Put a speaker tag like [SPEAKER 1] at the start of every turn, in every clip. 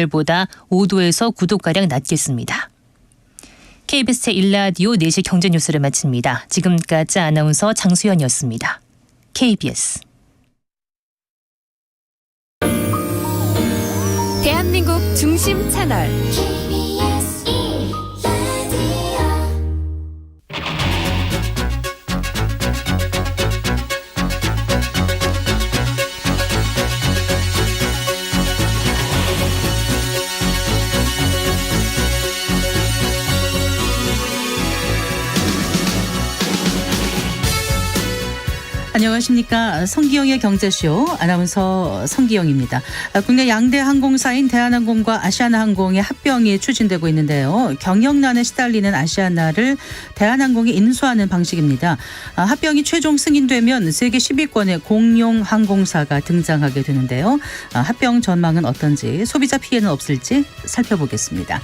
[SPEAKER 1] 보다 5도에서 9도가량 낮겠습니다. KBS 제1라디오 4시 경제뉴스를 마칩니다. 지금까지 아나운서 장수연이었습니다. KBS
[SPEAKER 2] 대한민국 중심 채널
[SPEAKER 3] 안녕하십니까. 성기영의 경제쇼 아나운서 성기영입니다. 국내 양대 항공사인 대한항공과 아시아나항공의 합병이 추진되고 있는데요. 경영난에 시달리는 아시아나를 대한항공이 인수하는 방식입니다. 합병이 최종 승인되면 세계 10위권의 공용 항공사가 등장하게 되는데요. 합병 전망은 어떤지, 소비자 피해는 없을지 살펴보겠습니다.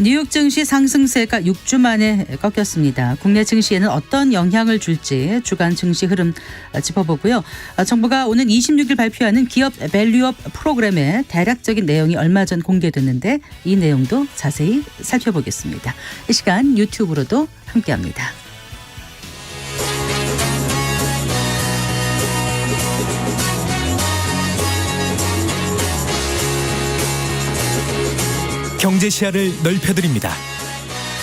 [SPEAKER 3] 뉴욕 증시 상승세가 6주 만에 꺾였습니다. 국내 증시에는 어떤 영향을 줄지 주간 증시 흐름 짚어보고요. 정부가 오는 26일 발표하는 기업 밸류업 프로그램의 대략적인 내용이 얼마 전 공개됐는데 이 내용도 자세히 살펴보겠습니다. 이 시간 유튜브로도 함께합니다.
[SPEAKER 4] 경제 시야를 넓혀드립니다.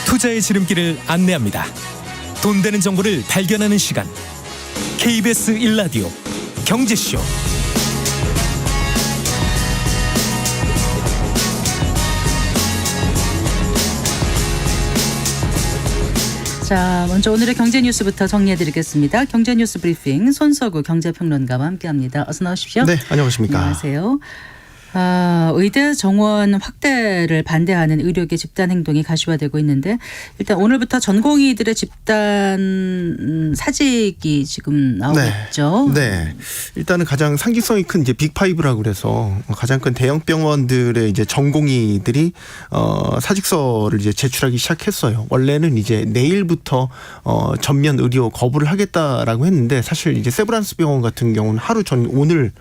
[SPEAKER 4] 투자의 지름길을 안내합니다. 돈 되는 정보를 발견하는 시간. KBS 1라디오 경제쇼.
[SPEAKER 3] 자, 먼저 오늘의 경제 뉴스부터 정리해드리겠습니다. 경제 뉴스 브리핑 손석우 경제평론가와 함께합니다. 어서 나오십시오.
[SPEAKER 5] 네, 안녕하십니까.
[SPEAKER 3] 안녕하세요. 의대 정원 확대를 반대하는 의료계 집단 행동이 가시화되고 있는데 일단 오늘부터 전공의들의 집단 사직이 지금 나오고 있죠.
[SPEAKER 5] 네. 일단은 가장 상기성이 큰 이제 빅5라고 그래서 가장 큰 대형 병원들의 이제 전공의들이 사직서를 이제 제출하기 시작했어요. 원래는 이제 내일부터 전면 의료 거부를 하겠다라고 했는데 사실 이제 세브란스 병원 같은 경우는 하루 전 오늘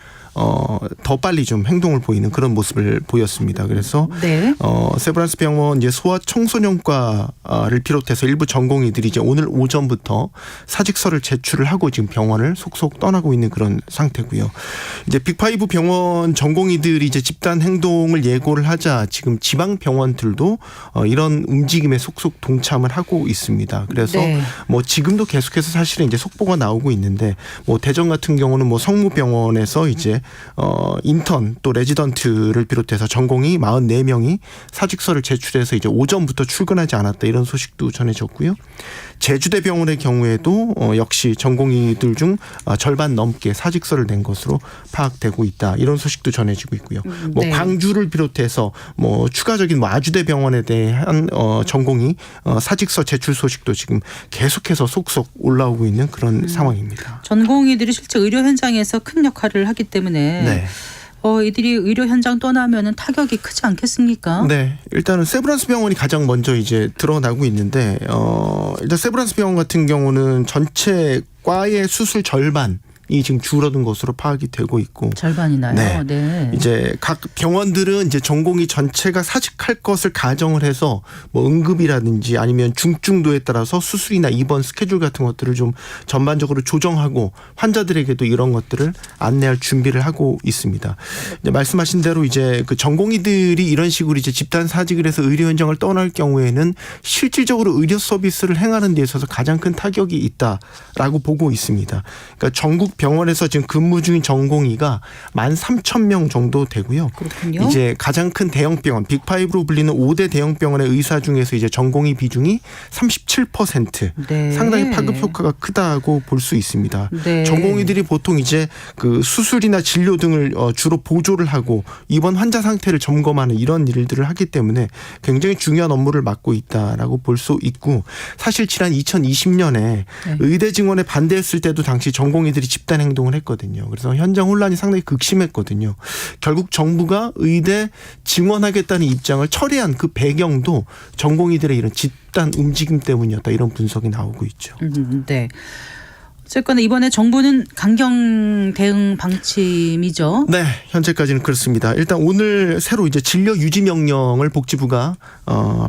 [SPEAKER 5] 더 빨리 좀 행동을 보이는 그런 모습을 보였습니다. 그래서
[SPEAKER 3] 네.
[SPEAKER 5] 세브란스 병원 이제 소아 청소년과를 비롯해서 일부 전공의들이 이제 오늘 오전부터 사직서를 제출을 하고 지금 병원을 속속 떠나고 있는 그런 상태고요. 이제 빅5 병원 전공의들이 이제 집단 행동을 예고를 하자 지금 지방 병원들도 이런 움직임에 속속 동참을 하고 있습니다. 그래서
[SPEAKER 3] 네.
[SPEAKER 5] 뭐 지금도 계속해서 사실은 이제 속보가 나오고 있는데 뭐 대전 같은 경우는 뭐 성모병원에서 이제 인턴 또 레지던트를 비롯해서 전공의 44명이 사직서를 제출해서 이제 오전부터 출근하지 않았다 이런 소식도 전해졌고요. 제주대병원의 경우에도 역시 전공의들 중 절반 넘게 사직서를 낸 것으로 파악되고 있다 이런 소식도 전해지고 있고요. 뭐
[SPEAKER 3] 네.
[SPEAKER 5] 광주를 비롯해서 뭐 추가적인 뭐 아주대병원에 대한 전공의 사직서 제출 소식도 지금 계속해서 속속 올라오고 있는 그런 상황입니다.
[SPEAKER 3] 전공의들이 실제 의료 현장에서 큰 역할을 하기 때문에
[SPEAKER 5] 네.
[SPEAKER 3] 이들이 의료 현장 떠나면은 타격이 크지 않겠습니까?
[SPEAKER 5] 네, 일단은 세브란스 병원이 가장 먼저 이제 드러나고 있는데 일단 세브란스 병원 같은 경우는 전체 과의 수술 절반이 지금 줄어든 것으로 파악이 되고 있고
[SPEAKER 3] 절반이나요?
[SPEAKER 5] 네.
[SPEAKER 3] 네.
[SPEAKER 5] 이제 각 병원들은 이제 전공의 전체가 사직할 것을 가정을 해서 뭐 응급이라든지 아니면 중증도에 따라서 수술이나 입원 스케줄 같은 것들을 좀 전반적으로 조정하고 환자들에게도 이런 것들을 안내할 준비를 하고 있습니다. 이제 말씀하신 대로 이제 그 전공의들이 이런 식으로 이제 집단 사직을 해서 의료 현장을 떠날 경우에는 실질적으로 의료 서비스를 행하는 데 있어서 가장 큰 타격이 있다라고 보고 있습니다. 그러니까 전국 병원에서 지금 근무 중인 전공의가 13,000명 정도 되고요.
[SPEAKER 3] 그렇군요.
[SPEAKER 5] 이제 가장 큰 대형 병원 빅5로 불리는 5대 대형 병원의 의사 중에서 이제 전공의 비중이 37%.
[SPEAKER 3] 네.
[SPEAKER 5] 상당히 파급 효과가 크다고 볼 수 있습니다.
[SPEAKER 3] 네.
[SPEAKER 5] 전공의들이 보통 이제 그 수술이나 진료 등을 주로 보조를 하고 입원 환자 상태를 점검하는 이런 일들을 하기 때문에 굉장히 중요한 업무를 맡고 있다라고 볼 수 있고 사실 지난 2020년에
[SPEAKER 3] 네.
[SPEAKER 5] 의대 증원에 반대했을 때도 당시 전공의들이 집단 행동을 했거든요. 그래서 현장 혼란이 상당히 극심했거든요. 결국 정부가 의대 증원하겠다는 입장을 철회한 그 배경도 전공의들의 이런 집단 움직임 때문이었다 이런 분석이 나오고 있죠.
[SPEAKER 3] 네. 어쨌거나 이번에 정부는 강경 대응 방침이죠.
[SPEAKER 5] 네, 현재까지는 그렇습니다. 일단 오늘 새로 이제 진료 유지 명령을 복지부가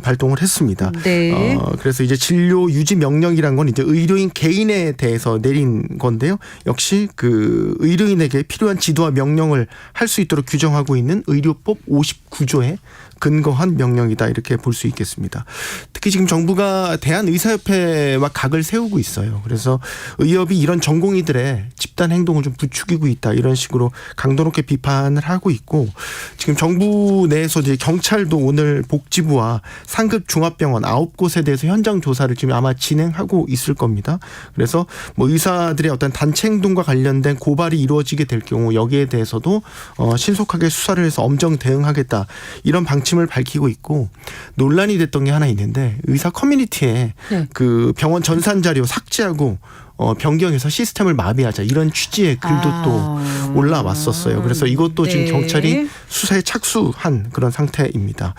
[SPEAKER 5] 발동을 했습니다.
[SPEAKER 3] 네.
[SPEAKER 5] 그래서 이제 진료 유지 명령이란 건 이제 의료인 개인에 대해서 내린 건데요. 역시 그 의료인에게 필요한 지도와 명령을 할 수 있도록 규정하고 있는 의료법 59조에 근거한 명령이다 이렇게 볼 수 있겠습니다. 특히 지금 정부가 대한의사협회와 각을 세우고 있어요. 그래서 의협이 이런 전공의들의 집단 행동을 좀 부추기고 있다 이런 식으로 강도 높게 비판을 하고 있고 지금 정부 내에서 이제 경찰도 오늘 복지부와 상급 종합병원 9곳에 대해서 현장 조사를 지금 아마 진행하고 있을 겁니다. 그래서 뭐 의사들의 어떤 단체 행동과 관련된 고발이 이루어지게 될 경우 여기에 대해서도 신속하게 수사를 해서 엄정 대응하겠다 이런 방침을 밝히고 있고 논란이 됐던 게 하나 있는데 의사 커뮤니티에
[SPEAKER 3] 네.
[SPEAKER 5] 그 병원 전산 자료 삭제하고 변경해서 시스템을 마비하자 이런 취지의 글도 또 올라왔었어요. 그래서 이것도 지금
[SPEAKER 3] 네.
[SPEAKER 5] 경찰이 수사에 착수한 그런 상태입니다.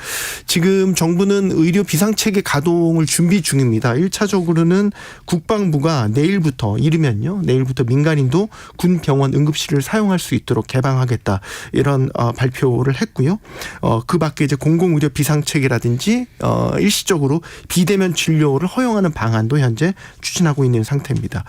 [SPEAKER 5] 지금 정부는 의료 비상체계 가동을 준비 중입니다. 1차적으로는 국방부가 내일부터 이르면요. 내일부터 민간인도 군 병원 응급실을 사용할 수 있도록 개방하겠다. 이런 발표를 했고요. 그 밖에 이제 공공의료 비상체계라든지 일시적으로 비대면 진료를 허용하는 방안도 현재 추진하고 있는 상태입니다.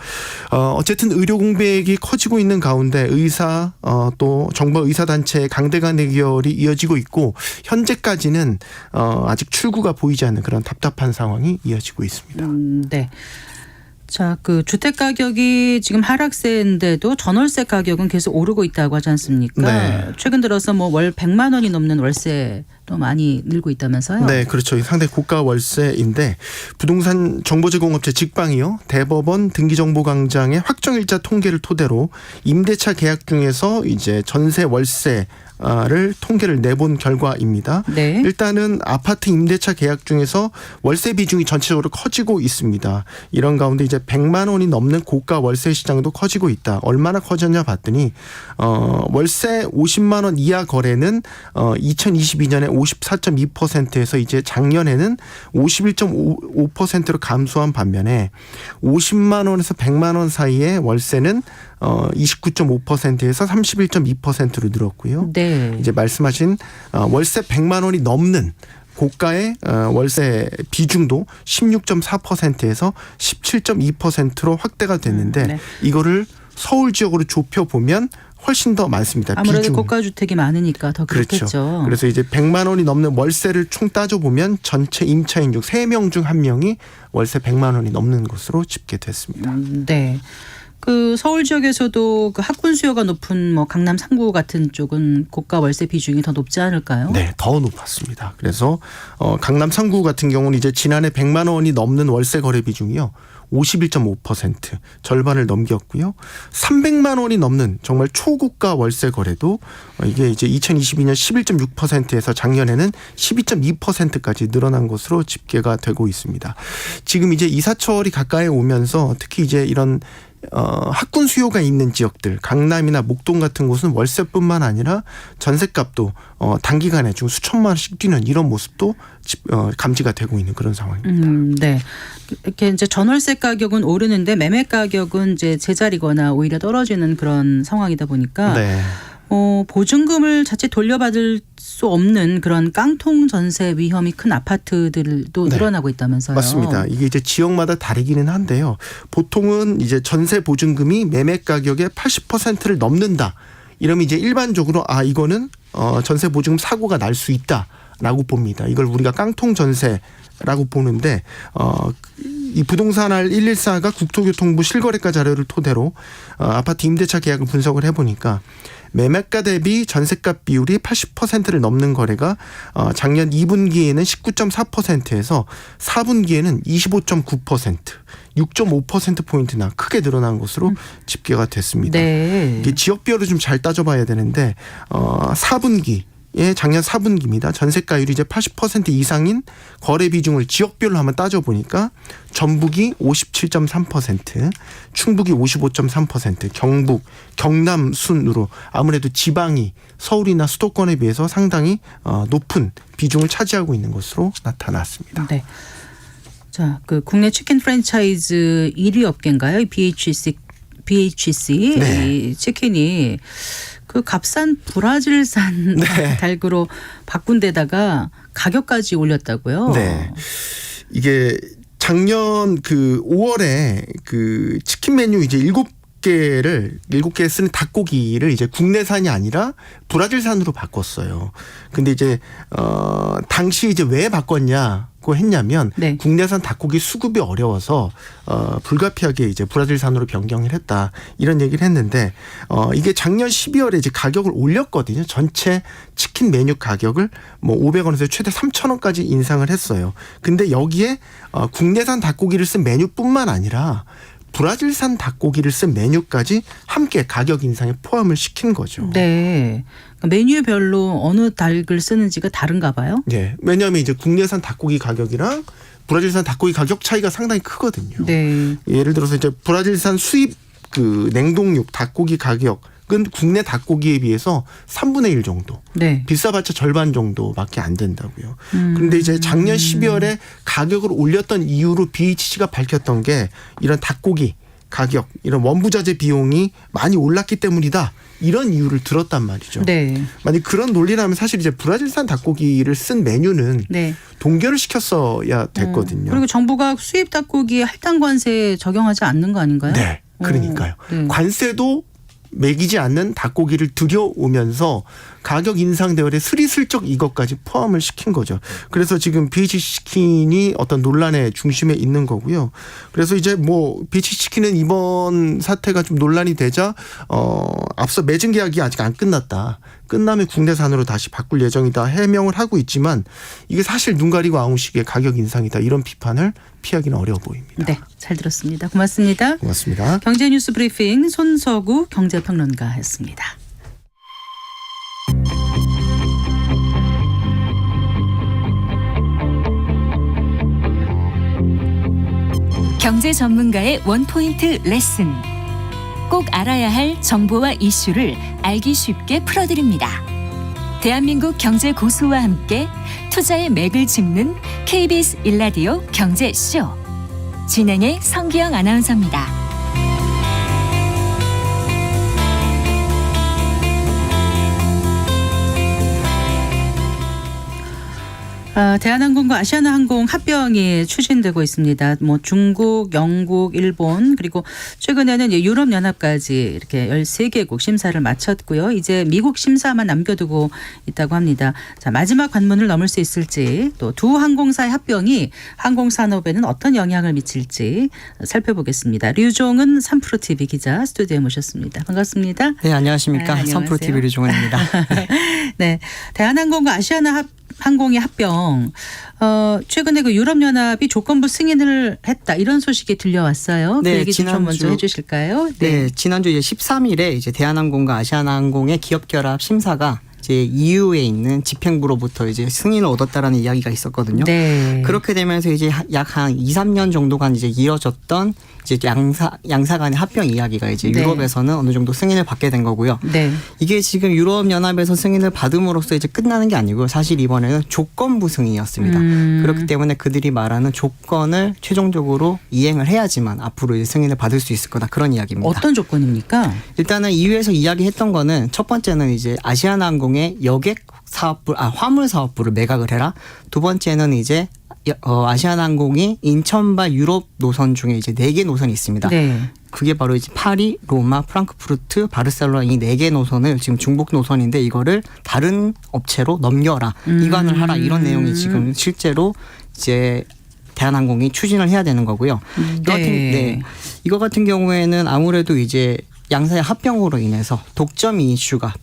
[SPEAKER 5] 어쨌든 의료 공백이 커지고 있는 가운데 의사 또 정부 의사단체의 강대강 대결이 이어지고 있고 현재까지는 아직 출구가 보이지 않는 그런 답답한 상황이 이어지고 있습니다.
[SPEAKER 3] 네. 자, 그 주택 가격이 지금 하락세인데도 전월세 가격은 계속 오르고 있다고 하지 않습니까?
[SPEAKER 5] 네.
[SPEAKER 3] 최근 들어서 뭐 월 100만 원이 넘는 월세도 많이 늘고 있다면서요?
[SPEAKER 5] 네, 그렇죠. 상당히 고가 월세인데 부동산 정보제공업체 직방이요. 대법원 등기정보광장의 확정일자 통계를 토대로 임대차 계약 중에서 이제 전세 월세 를 통계를 내본 결과입니다.
[SPEAKER 3] 네.
[SPEAKER 5] 일단은 아파트 임대차 계약 중에서 월세 비중이 전체적으로 커지고 있습니다. 이런 가운데 이제 100만 원이 넘는 고가 월세 시장도 커지고 있다. 얼마나 커졌냐 봤더니 월세 50만 원 이하 거래는 2022년에 54.2%에서 이제 작년에는 51.5%로 감소한 반면에 50만 원에서 100만 원 사이의 월세는 29.5%에서 31.2%로 늘었고요.
[SPEAKER 3] 네.
[SPEAKER 5] 이제 말씀하신 월세 100만 원이 넘는 고가의 월세 비중도 16.4%에서 17.2%로 확대가 됐는데
[SPEAKER 3] 네.
[SPEAKER 5] 이거를 서울 지역으로 좁혀보면 훨씬 더 많습니다.
[SPEAKER 3] 아무래도
[SPEAKER 5] 비중.
[SPEAKER 3] 고가 주택이 많으니까 더 그렇겠죠.
[SPEAKER 5] 그렇죠. 그래서 이제 100만 원이 넘는 월세를 총 따져보면 전체 임차인 중 3명 중 1명이 월세 100만 원이 넘는 것으로 집계됐습니다.
[SPEAKER 3] 네. 그 서울 지역에서도 그 학군 수요가 높은 뭐 강남 3구 같은 쪽은 고가 월세 비중이 더 높지 않을까요?
[SPEAKER 5] 네, 더 높았습니다. 그래서 강남 3구 같은 경우는 이제 지난해 100만 원이 넘는 월세 거래 비중이요. 51.5% 절반을 넘겼고요. 300만 원이 넘는 정말 초고가 월세 거래도 이게 이제 2022년 11.6%에서 작년에는 12.2%까지 늘어난 것으로 집계가 되고 있습니다. 지금 이제 이사철이 가까이 오면서 특히 이제 이런 학군 수요가 있는 지역들 강남이나 목동 같은 곳은 월세뿐만 아니라 전셋값도 단기간에 좀 수천만 원씩 뛰는 이런 모습도 감지가 되고 있는 그런 상황입니다.
[SPEAKER 3] 네. 이렇게 이제 전월세 가격은 오르는데 매매 가격은 이제 제자리거나 오히려 떨어지는 그런 상황이다 보니까
[SPEAKER 5] 네.
[SPEAKER 3] 보증금을 자체 돌려받을 수 없는 그런 깡통 전세 위험이 큰 아파트들도
[SPEAKER 5] 네.
[SPEAKER 3] 늘어나고 있다면서요.
[SPEAKER 5] 맞습니다. 이게 이제 지역마다 다르기는 한데요. 보통은 이제 전세 보증금이 매매 가격의 80%를 넘는다. 이러면 이제 일반적으로 이거는 전세 보증금 사고가 날 수 있다라고 봅니다. 이걸 우리가 깡통 전세라고 보는데 이 부동산알 114가 국토교통부 실거래가 자료를 토대로 아파트 임대차 계약을 분석을 해보니까 매매가 대비 전세값 비율이 80%를 넘는 거래가 작년 2분기에는 19.4%에서 4분기에는 25.9%, 6.5%포인트나 크게 늘어난 것으로 집계가 됐습니다.
[SPEAKER 3] 네.
[SPEAKER 5] 이게 지역별로 좀 잘 따져봐야 되는데 4분기 작년 4분기입니다. 전세가율이 이제 80% 이상인 거래 비중을 지역별로 한번 따져보니까 전북이 57.3%, 충북이 55.3%, 경북, 경남 순으로 아무래도 지방이 서울이나 수도권에 비해서 상당히 높은 비중을 차지하고 있는 것으로 나타났습니다.
[SPEAKER 3] 네. 자, 그 국내 치킨 프랜차이즈 1위 업계인가요? BHC BHC
[SPEAKER 5] 네.
[SPEAKER 3] 이 치킨이 그 값싼 브라질산
[SPEAKER 5] 네.
[SPEAKER 3] 닭으로 바꾼 데다가 가격까지 올렸다고요.
[SPEAKER 5] 네. 이게 작년 그 5월에 그 치킨 메뉴 이제 7개 쓰는 닭고기를 이제 국내산이 아니라 브라질산으로 바꿨어요. 근데 이제 당시 이제 왜 바꿨냐고 했냐면
[SPEAKER 3] 네.
[SPEAKER 5] 국내산 닭고기 수급이 어려워서 불가피하게 이제 브라질산으로 변경을 했다. 이런 얘기를 했는데 이게 작년 12월에 이제 가격을 올렸거든요. 전체 치킨 메뉴 가격을 뭐 500원에서 최대 3,000원까지 인상을 했어요. 근데 여기에 국내산 닭고기를 쓴 메뉴뿐만 아니라 브라질산 닭고기를 쓴 메뉴까지 함께 가격 인상에 포함을 시킨 거죠.
[SPEAKER 3] 네. 메뉴별로 어느 닭을 쓰는지가 다른가 봐요.
[SPEAKER 5] 네. 왜냐하면 이제 국내산 닭고기 가격이랑 브라질산 닭고기 가격 차이가 상당히 크거든요.
[SPEAKER 3] 네.
[SPEAKER 5] 예를 들어서 이제 브라질산 수입 그 냉동육 닭고기 가격은 국내 닭고기에 비해서 3분의 1 정도.
[SPEAKER 3] 네.
[SPEAKER 5] 비싸봤자 절반 정도밖에 안 된다고요. 그런데 이제 작년 12월에 가격을 올렸던 이유로 BHC가 밝혔던 게 이런 닭고기 가격, 이런 원부자재 비용이 많이 올랐기 때문이다. 이런 이유를 들었단 말이죠.
[SPEAKER 3] 네.
[SPEAKER 5] 만약 그런 논리라면 사실 이제 브라질산 닭고기를 쓴 메뉴는
[SPEAKER 3] 네.
[SPEAKER 5] 동결을 시켰어야 됐거든요.
[SPEAKER 3] 그리고 정부가 수입 닭고기에 할당 관세 적용하지 않는 거 아닌가요?
[SPEAKER 5] 네, 그러니까요.
[SPEAKER 3] 네.
[SPEAKER 5] 관세도 매기지 않는 닭고기를 들여오면서 가격 인상 대열에 스리슬쩍 이것까지 포함을 시킨 거죠. 그래서 지금 BHC 치킨이 어떤 논란의 중심에 있는 거고요. 그래서 이제 뭐 BHC 치킨은 이번 사태가 좀 논란이 되자 앞서 매진 계약이 아직 안 끝났다. 끝나면 국내산으로 다시 바꿀 예정이다 해명을 하고 있지만 이게 사실 눈 가리고 아웅식의 가격 인상이다. 이런 비판을 피하기는 어려워 보입니다.
[SPEAKER 3] 네, 잘 들었습니다. 고맙습니다.
[SPEAKER 5] 고맙습니다.
[SPEAKER 3] 경제뉴스 브리핑 손서구 경제평론가였습니다.
[SPEAKER 2] 경제 전문가의 원포인트 레슨. 꼭 알아야 할 정보와 이슈를 알기 쉽게 풀어드립니다. 대한민국 경제 고수와 함께 투자의 맥을 짚는 KBS 1라디오 경제쇼. 진행의 성기영 아나운서입니다.
[SPEAKER 3] 대한항공과 아시아나항공 합병이 추진되고 있습니다. 뭐 중국, 영국, 일본 그리고 최근에는 유럽연합까지 이렇게 13개국 심사를 마쳤고요. 이제 미국 심사만 남겨두고 있다고 합니다. 자, 마지막 관문을 넘을 수 있을지 또 두 항공사의 합병이 항공산업에는 어떤 영향을 미칠지 살펴보겠습니다. 류종은 3프로TV 기자 스튜디오에 모셨습니다. 반갑습니다.
[SPEAKER 6] 네, 안녕하십니까.
[SPEAKER 3] 네, 안녕하세요.
[SPEAKER 6] 3프로TV 류종현입니다.
[SPEAKER 3] 네, 대한항공과 아시아나항공의 합병 최근에 그 유럽연합이 조건부 승인을 했다 이런 소식이 들려왔어요.
[SPEAKER 6] 네,
[SPEAKER 3] 그 얘기 좀 먼저 해주실까요?
[SPEAKER 6] 네, 지난주 이제 13일에 이제 대한항공과 아시아나항공의 기업결합 심사가 이제 EU에 있는 집행부로부터 이제 승인을 얻었다라는 이야기가 있었거든요.
[SPEAKER 3] 네.
[SPEAKER 6] 그렇게 되면서 이제 약 한 2, 3년 정도간 이제 이어졌던 이제 양사 간의 합병 이야기가 이제
[SPEAKER 3] 네.
[SPEAKER 6] 유럽에서는 어느 정도 승인을 받게 된 거고요.
[SPEAKER 3] 네.
[SPEAKER 6] 이게 지금 유럽연합에서 승인을 받음으로써 이제 끝나는 게 아니고요. 사실 이번에는 조건부 승인이었습니다. 그렇기 때문에 그들이 말하는 조건을 최종적으로 이행을 해야지만 앞으로 이제 승인을 받을 수 있을 거다 그런 이야기입니다.
[SPEAKER 3] 어떤 조건입니까?
[SPEAKER 6] 일단은 EU에서 이야기했던 거는 첫 번째는 이제 아시아나항공의 여객 사업부, 화물 사업부를 매각을 해라. 두 번째는 이제 아시아나항공이 인천발 유럽 노선 중에 이제 4개 노선이 있습니다.
[SPEAKER 3] 네.
[SPEAKER 6] 그게 바로 이제 파리, 로마, 프랑크푸르트, 바르셀로나 이 4개 노선을 지금 중복 노선인데 이거를 다른 업체로 넘겨라, 이관을 하라 이런 내용이 지금 실제로 이제 대한항공이 추진을 해야 되는 거고요. 이거 같은 경우에는 아무래도 이제 양사의 합병으로 인해서 독점 이슈가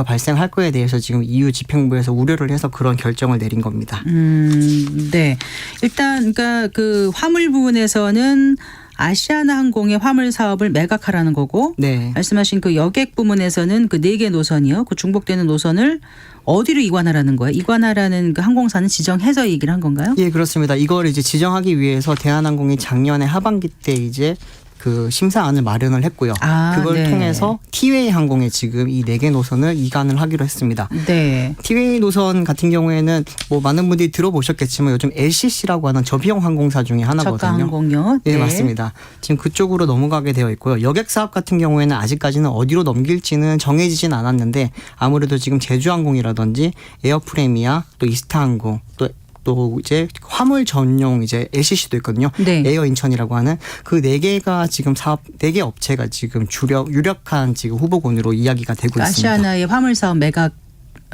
[SPEAKER 6] 발생할 거에 대해서 지금 EU 집행부에서 우려를 해서 그런 결정을 내린 겁니다.
[SPEAKER 3] 네. 일단 그러니까 그 화물 부분에서는 아시아나항공의 화물 사업을 매각하라는 거고,
[SPEAKER 6] 네.
[SPEAKER 3] 말씀하신 그 여객 부문에서는 그 4개 노선이요, 그 중복되는 노선을 어디로 이관하라는 거예요? 이관하라는 그 항공사는 지정해서 얘기를 한 건가요?
[SPEAKER 6] 예, 그렇습니다. 이걸 이제 지정하기 위해서 대한항공이 작년에 하반기 때 이제 그 심사안을 마련을 했고요. 그걸
[SPEAKER 3] 네.
[SPEAKER 6] 통해서 티웨이 항공에 지금 이 4개 노선을 이관을 하기로 했습니다.
[SPEAKER 3] 네.
[SPEAKER 6] 티웨이 노선 같은 경우에는 뭐 많은 분들이 들어보셨겠지만 요즘 LCC라고 하는 저비용 항공사 중에 하나거든요.
[SPEAKER 3] 저가 항공요.
[SPEAKER 6] 네, 맞습니다. 지금 그쪽으로 넘어가게 되어 있고요. 여객 사업 같은 경우에는 아직까지는 어디로 넘길지는 정해지진 않았는데 아무래도 지금 제주항공이라든지 에어프레미아 또 이스타항공 또 이제 화물 전용 이제 LCC도 있거든요.
[SPEAKER 3] 네.
[SPEAKER 6] 에어 인천이라고 하는 그 4개가 지금 사업 4개 업체가 지금 유력한 지금 후보군으로 이야기가 되고 있습니다.
[SPEAKER 3] 아시아나의 화물 사업 매각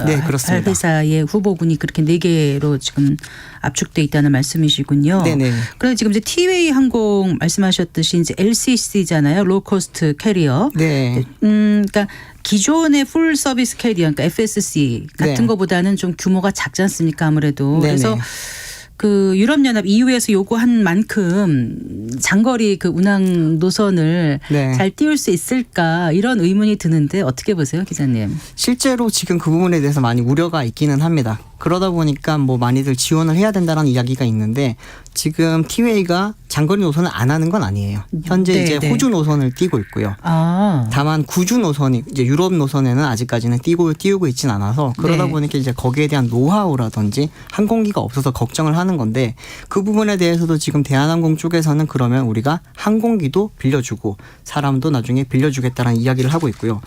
[SPEAKER 6] 네, 그렇습니다.
[SPEAKER 3] 회사의 후보군이 그렇게 4개로 지금 압축돼 있다는 말씀이시군요.
[SPEAKER 6] 네네.
[SPEAKER 3] 그래서 지금 이제 티웨이 항공 말씀하셨듯이 이제 LCC잖아요. 로코스트 캐리어.
[SPEAKER 6] 네.
[SPEAKER 3] 그러니까 기존의 풀 서비스 캐리어, 그러니까 FSC 같은
[SPEAKER 6] 네.
[SPEAKER 3] 거보다는 좀 규모가 작지 않습니까? 아무래도.
[SPEAKER 6] 네네.
[SPEAKER 3] 그래서 그 유럽연합 EU에서 요구한 만큼 장거리 그 운항 노선을
[SPEAKER 6] 네.
[SPEAKER 3] 잘 띄울 수 있을까 이런 의문이 드는데 어떻게 보세요, 기자님?
[SPEAKER 6] 실제로 지금 그 부분에 대해서 많이 우려가 있기는 합니다. 그러다 보니까 뭐 많이들 지원을 해야 된다는 이야기가 있는데 지금 티웨이가 장거리 노선을 안 하는 건 아니에요. 현재
[SPEAKER 3] 네,
[SPEAKER 6] 이제
[SPEAKER 3] 네.
[SPEAKER 6] 호주 노선을 띄고 있고요.
[SPEAKER 3] 아.
[SPEAKER 6] 다만 구주 노선이 이제 유럽 노선에는 아직까지는 띄우고 있진 않아서 그러다
[SPEAKER 3] 네.
[SPEAKER 6] 보니까 이제 거기에 대한 노하우라든지 항공기가 없어서 걱정을 하는 건데 그 부분에 대해서도 지금 대한항공 쪽에서는 그러면 우리가 항공기도 빌려주고 사람도 나중에 빌려주겠다는 이야기를 하고 있고요.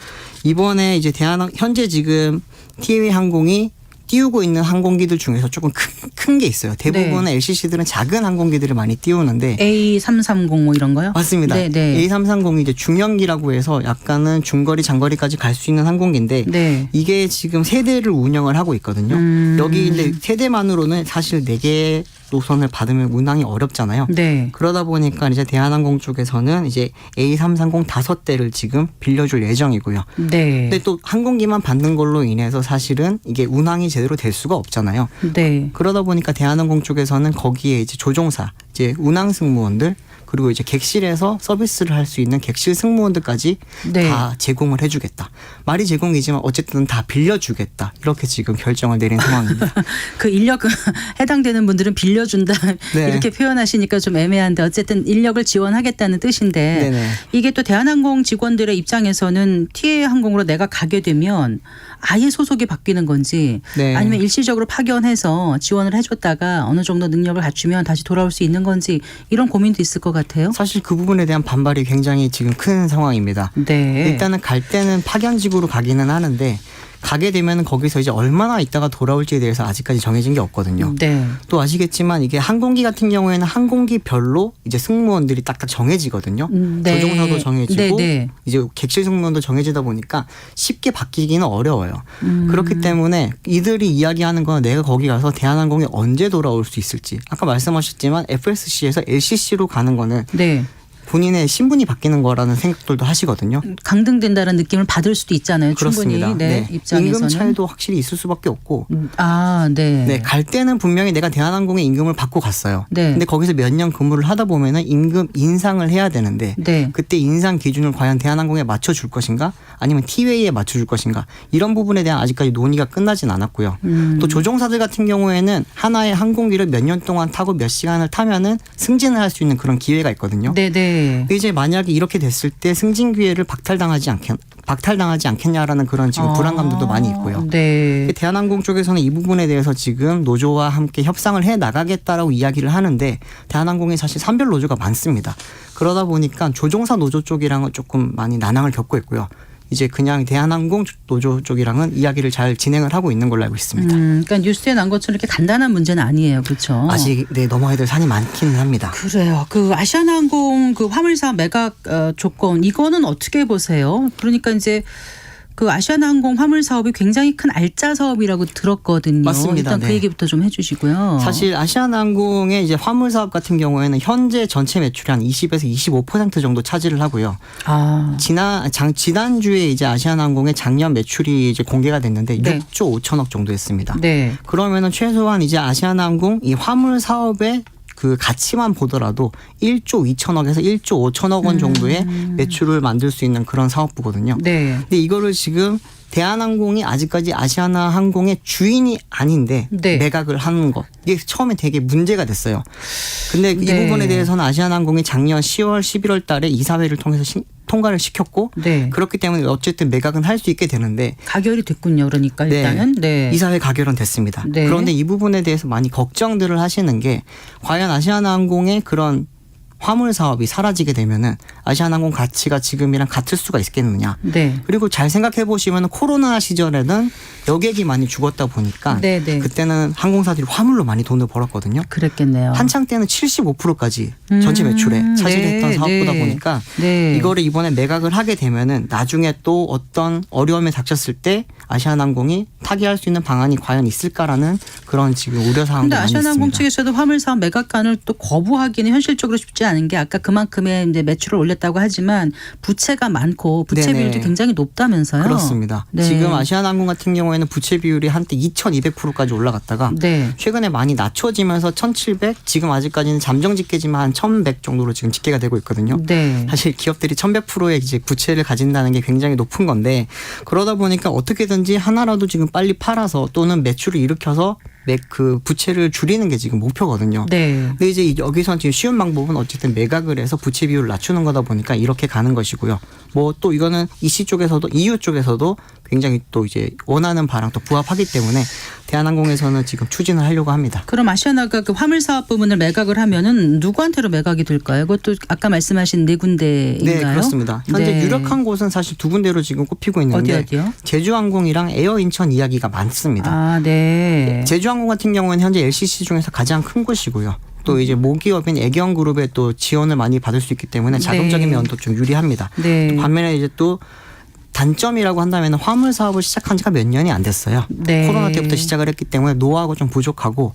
[SPEAKER 6] 이번에 이제 현재 지금 티웨이 항공이 띄우고 있는 항공기들 중에서 조금 큰 게 있어요. 대부분의
[SPEAKER 3] 네.
[SPEAKER 6] LCC들은 작은 항공기들을 많이 띄우는데
[SPEAKER 3] A330 뭐 이런 거요?
[SPEAKER 6] 맞습니다.
[SPEAKER 3] 네, 네.
[SPEAKER 6] A330이 이제 중형기라고 해서 약간은 중거리, 장거리까지 갈 수 있는 항공기인데
[SPEAKER 3] 네.
[SPEAKER 6] 이게 지금 세대를 운영을 하고 있거든요. 여기 이제 세대만으로는 사실 4개 노선을 받으면 운항이 어렵잖아요.
[SPEAKER 3] 네.
[SPEAKER 6] 그러다 보니까 이제 대한항공 쪽에서는 이제 A330 5대를 지금 빌려줄 예정이고요.
[SPEAKER 3] 네.
[SPEAKER 6] 근데 또 항공기만 받는 걸로 인해서 사실은 이게 운항이 제대로 될 수가 없잖아요.
[SPEAKER 3] 네.
[SPEAKER 6] 그러다 보니까 대한항공 쪽에서는 거기에 이제 조종사, 이제 운항 승무원들 그리고 이제 객실에서 서비스를 할 수 있는 객실 승무원들까지
[SPEAKER 3] 네.
[SPEAKER 6] 다 제공을 해주겠다. 말이 제공이지만 어쨌든 다 빌려주겠다. 이렇게 지금 결정을 내린 상황입니다.
[SPEAKER 3] 그 인력 해당되는 분들은 빌려준다
[SPEAKER 6] 네.
[SPEAKER 3] 이렇게 표현하시니까 좀 애매한데 어쨌든 인력을 지원하겠다는 뜻인데
[SPEAKER 6] 네네.
[SPEAKER 3] 이게 또 대한항공 직원들의 입장에서는 TA 항공으로 내가 가게 되면 아예 소속이 바뀌는 건지
[SPEAKER 6] 네.
[SPEAKER 3] 아니면 일시적으로 파견해서 지원을 해줬다가 어느 정도 능력을 갖추면 다시 돌아올 수 있는 건지 이런 고민도 있을 것 같아요.
[SPEAKER 6] 사실 그 부분에 대한 반발이 굉장히 지금 큰 상황입니다.
[SPEAKER 3] 네.
[SPEAKER 6] 일단은 갈 때는 파견직으로 가기는 하는데 가게 되면 거기서 이제 얼마나 있다가 돌아올지에 대해서 아직까지 정해진 게 없거든요.
[SPEAKER 3] 네.
[SPEAKER 6] 또 아시겠지만 이게 항공기 같은 경우에는 항공기별로 이제 승무원들이 딱딱 정해지거든요.
[SPEAKER 3] 네.
[SPEAKER 6] 조종사도 정해지고
[SPEAKER 3] 네, 네.
[SPEAKER 6] 이제 객실 승무원도 정해지다 보니까 쉽게 바뀌기는 어려워요. 그렇기 때문에 이들이 이야기하는 건 내가 거기 가서 대한항공에 언제 돌아올 수 있을지. 아까 말씀하셨지만 FSC에서 LCC로 가는 거는
[SPEAKER 3] 네.
[SPEAKER 6] 본인의 신분이 바뀌는 거라는 생각들도 하시거든요.
[SPEAKER 3] 강등된다는 느낌을 받을 수도 있잖아요.
[SPEAKER 6] 그렇습니다.
[SPEAKER 3] 충분히. 네. 입장에서는.
[SPEAKER 6] 임금 차이도 확실히 있을 수밖에 없고
[SPEAKER 3] 아, 네.
[SPEAKER 6] 네, 갈 때는 분명히 내가 대한항공의 임금을 받고 갔어요.
[SPEAKER 3] 네.
[SPEAKER 6] 근데 거기서 몇 년 근무를 하다 보면은 임금 인상을 해야 되는데
[SPEAKER 3] 네.
[SPEAKER 6] 그때 인상 기준을 과연 대한항공에 맞춰줄 것인가 아니면 티웨이에 맞춰줄 것인가 이런 부분에 대한 아직까지 논의가 끝나진 않았고요. 또 조종사들 같은 경우에는 하나의 항공기를 몇 년 동안 타고 몇 시간을 타면은 승진을 할 수 있는 그런 기회가 있거든요.
[SPEAKER 3] 네, 네.
[SPEAKER 6] 근데 이제 만약에 이렇게 됐을 때 승진 기회를 박탈당하지 않겠냐라는 그런 지금 불안감들도 많이 있고요.
[SPEAKER 3] 네.
[SPEAKER 6] 대한항공 쪽에서는 이 부분에 대해서 지금 노조와 함께 협상을 해 나가겠다라고 이야기를 하는데 대한항공에 사실 산별 노조가 많습니다. 그러다 보니까 조종사 노조 쪽이랑은 조금 많이 난항을 겪고 있고요. 이제 그냥 대한항공 노조 쪽이랑은 이야기를 잘 진행을 하고 있는 걸로 알고 있습니다.
[SPEAKER 3] 그러니까 뉴스에 난 것처럼 이렇게 간단한 문제는 아니에요. 그렇죠?
[SPEAKER 6] 아직 넘어야 될 산이 많기는 합니다.
[SPEAKER 3] 그래요. 그 아시아나항공 그 화물사 매각 조건 이거는 어떻게 보세요? 그러니까 이제 그 아시아나항공 화물 사업이 굉장히 큰 알짜 사업이라고 들었거든요.
[SPEAKER 6] 맞습니다.
[SPEAKER 3] 일단 그
[SPEAKER 6] 네.
[SPEAKER 3] 얘기부터 좀 해주시고요.
[SPEAKER 6] 사실 아시아나항공의 이제 화물 사업 같은 경우에는 현재 전체 매출이 한 20에서 25% 정도 차지를 하고요.
[SPEAKER 3] 아,
[SPEAKER 6] 지난주에 이제 아시아나항공의 작년 매출이 이제 공개가 됐는데
[SPEAKER 3] 네.
[SPEAKER 6] 6조 5천억 정도 했습니다.
[SPEAKER 3] 네.
[SPEAKER 6] 그러면은 최소한 이제 아시아나항공 이 화물 사업의 그 가치만 보더라도 1조 2천억에서 1조 5천억 원 정도의 매출을 만들 수 있는 그런 사업부거든요.
[SPEAKER 3] 네.
[SPEAKER 6] 근데 이거를 지금 대한항공이 아직까지 아시아나항공의 주인이 아닌데
[SPEAKER 3] 네.
[SPEAKER 6] 매각을 하는 것 이게 처음에 되게 문제가 됐어요. 근데
[SPEAKER 3] 네.
[SPEAKER 6] 이 부분에 대해서는 아시아나항공이 작년 10월, 11월 달에 이사회를 통해서 통과를 시켰고
[SPEAKER 3] 네.
[SPEAKER 6] 그렇기 때문에 어쨌든 매각은 할 수 있게 되는데
[SPEAKER 3] 가결이 됐군요. 그러니까
[SPEAKER 6] 네.
[SPEAKER 3] 일단은 네.
[SPEAKER 6] 이사회 가결은 됐습니다.
[SPEAKER 3] 네.
[SPEAKER 6] 그런데 이 부분에 대해서 많이 걱정들을 하시는 게 과연 아시아나항공의 그런 화물 사업이 사라지게 되면은 아시아나항공 가치가 지금이랑 같을 수가 있겠느냐.
[SPEAKER 3] 네.
[SPEAKER 6] 그리고 잘 생각해 보시면 코로나 시절에는 여객이 많이 죽었다 보니까
[SPEAKER 3] 네, 네.
[SPEAKER 6] 그때는 항공사들이 화물로 많이 돈을 벌었거든요.
[SPEAKER 3] 그랬겠네요.
[SPEAKER 6] 한창 때는 75%까지 전체 매출에 차지했던
[SPEAKER 3] 네,
[SPEAKER 6] 사업보다
[SPEAKER 3] 네.
[SPEAKER 6] 보니까
[SPEAKER 3] 네.
[SPEAKER 6] 이거를 이번에 매각을 하게 되면은 나중에 또 어떤 어려움에 닥쳤을 때 아시아나항공이 타개할 수 있는 방안이 과연 있을까라는 그런 지금 우려 사항도
[SPEAKER 3] 근데
[SPEAKER 6] 많이
[SPEAKER 3] 아시아나항공
[SPEAKER 6] 있습니다.
[SPEAKER 3] 측에서도 화물 사업 매각안을 또 거부하기는 현실적으로 쉽지 않은 게 아까 그만큼의 이제 매출을 올렸다고 하지만 부채가 많고 부채
[SPEAKER 6] 네네.
[SPEAKER 3] 비율도 굉장히 높다면서요.
[SPEAKER 6] 그렇습니다.
[SPEAKER 3] 네.
[SPEAKER 6] 지금 아시아나항공 같은 경우에는 부채 비율이 한때 2,200%까지 올라갔다가
[SPEAKER 3] 네.
[SPEAKER 6] 최근에 많이 낮춰지면서 1,700 지금 아직까지는 잠정 집계지만 한 1,100 정도로 지금 집계가 되고 있거든요.
[SPEAKER 3] 네.
[SPEAKER 6] 사실 기업들이 1,100%의 이제 부채를 가진다는 게 굉장히 높은 건데 그러다 보니까 어떻게든지 하나라도 지금 빨리 팔아서 또는 매출을 일으켜서 그 부채를 줄이는 게 지금 목표거든요.
[SPEAKER 3] 네.
[SPEAKER 6] 근데 이제 여기서 지금 쉬운 방법은 어쨌든 매각을 해서 부채 비율을 낮추는 거다 보니까 이렇게 가는 것이고요. 뭐 또 이거는 이씨 쪽에서도 EU 쪽에서도 굉장히 또 이제 원하는 바랑 또 부합하기 때문에 대한항공에서는 지금 추진을 하려고 합니다.
[SPEAKER 3] 그럼 아시아나가 그 화물 사업 부분을 매각을 하면은 누구한테로 매각이 될까요? 그것도 아까 말씀하신 네 군데인가요?
[SPEAKER 6] 네, 그렇습니다. 현재
[SPEAKER 3] 네.
[SPEAKER 6] 유력한 곳은 사실 두 군데로 지금 꼽히고 있는데
[SPEAKER 3] 어디요?
[SPEAKER 6] 제주항공이랑 에어인천 이야기가 많습니다.
[SPEAKER 3] 아, 네.
[SPEAKER 6] 제주항공 같은 경우는 현재 LCC 중에서 가장 큰 곳이고요. 또 이제 모기업인 애경그룹의 또 지원을 많이 받을 수 있기 때문에 자금적인
[SPEAKER 3] 네.
[SPEAKER 6] 면도 좀 유리합니다.
[SPEAKER 3] 네.
[SPEAKER 6] 반면에 이제 또 단점이라고 한다면 화물 사업을 시작한 지가 몇 년이 안 됐어요.
[SPEAKER 3] 네.
[SPEAKER 6] 코로나 때부터 시작을 했기 때문에 노하우가 좀 부족하고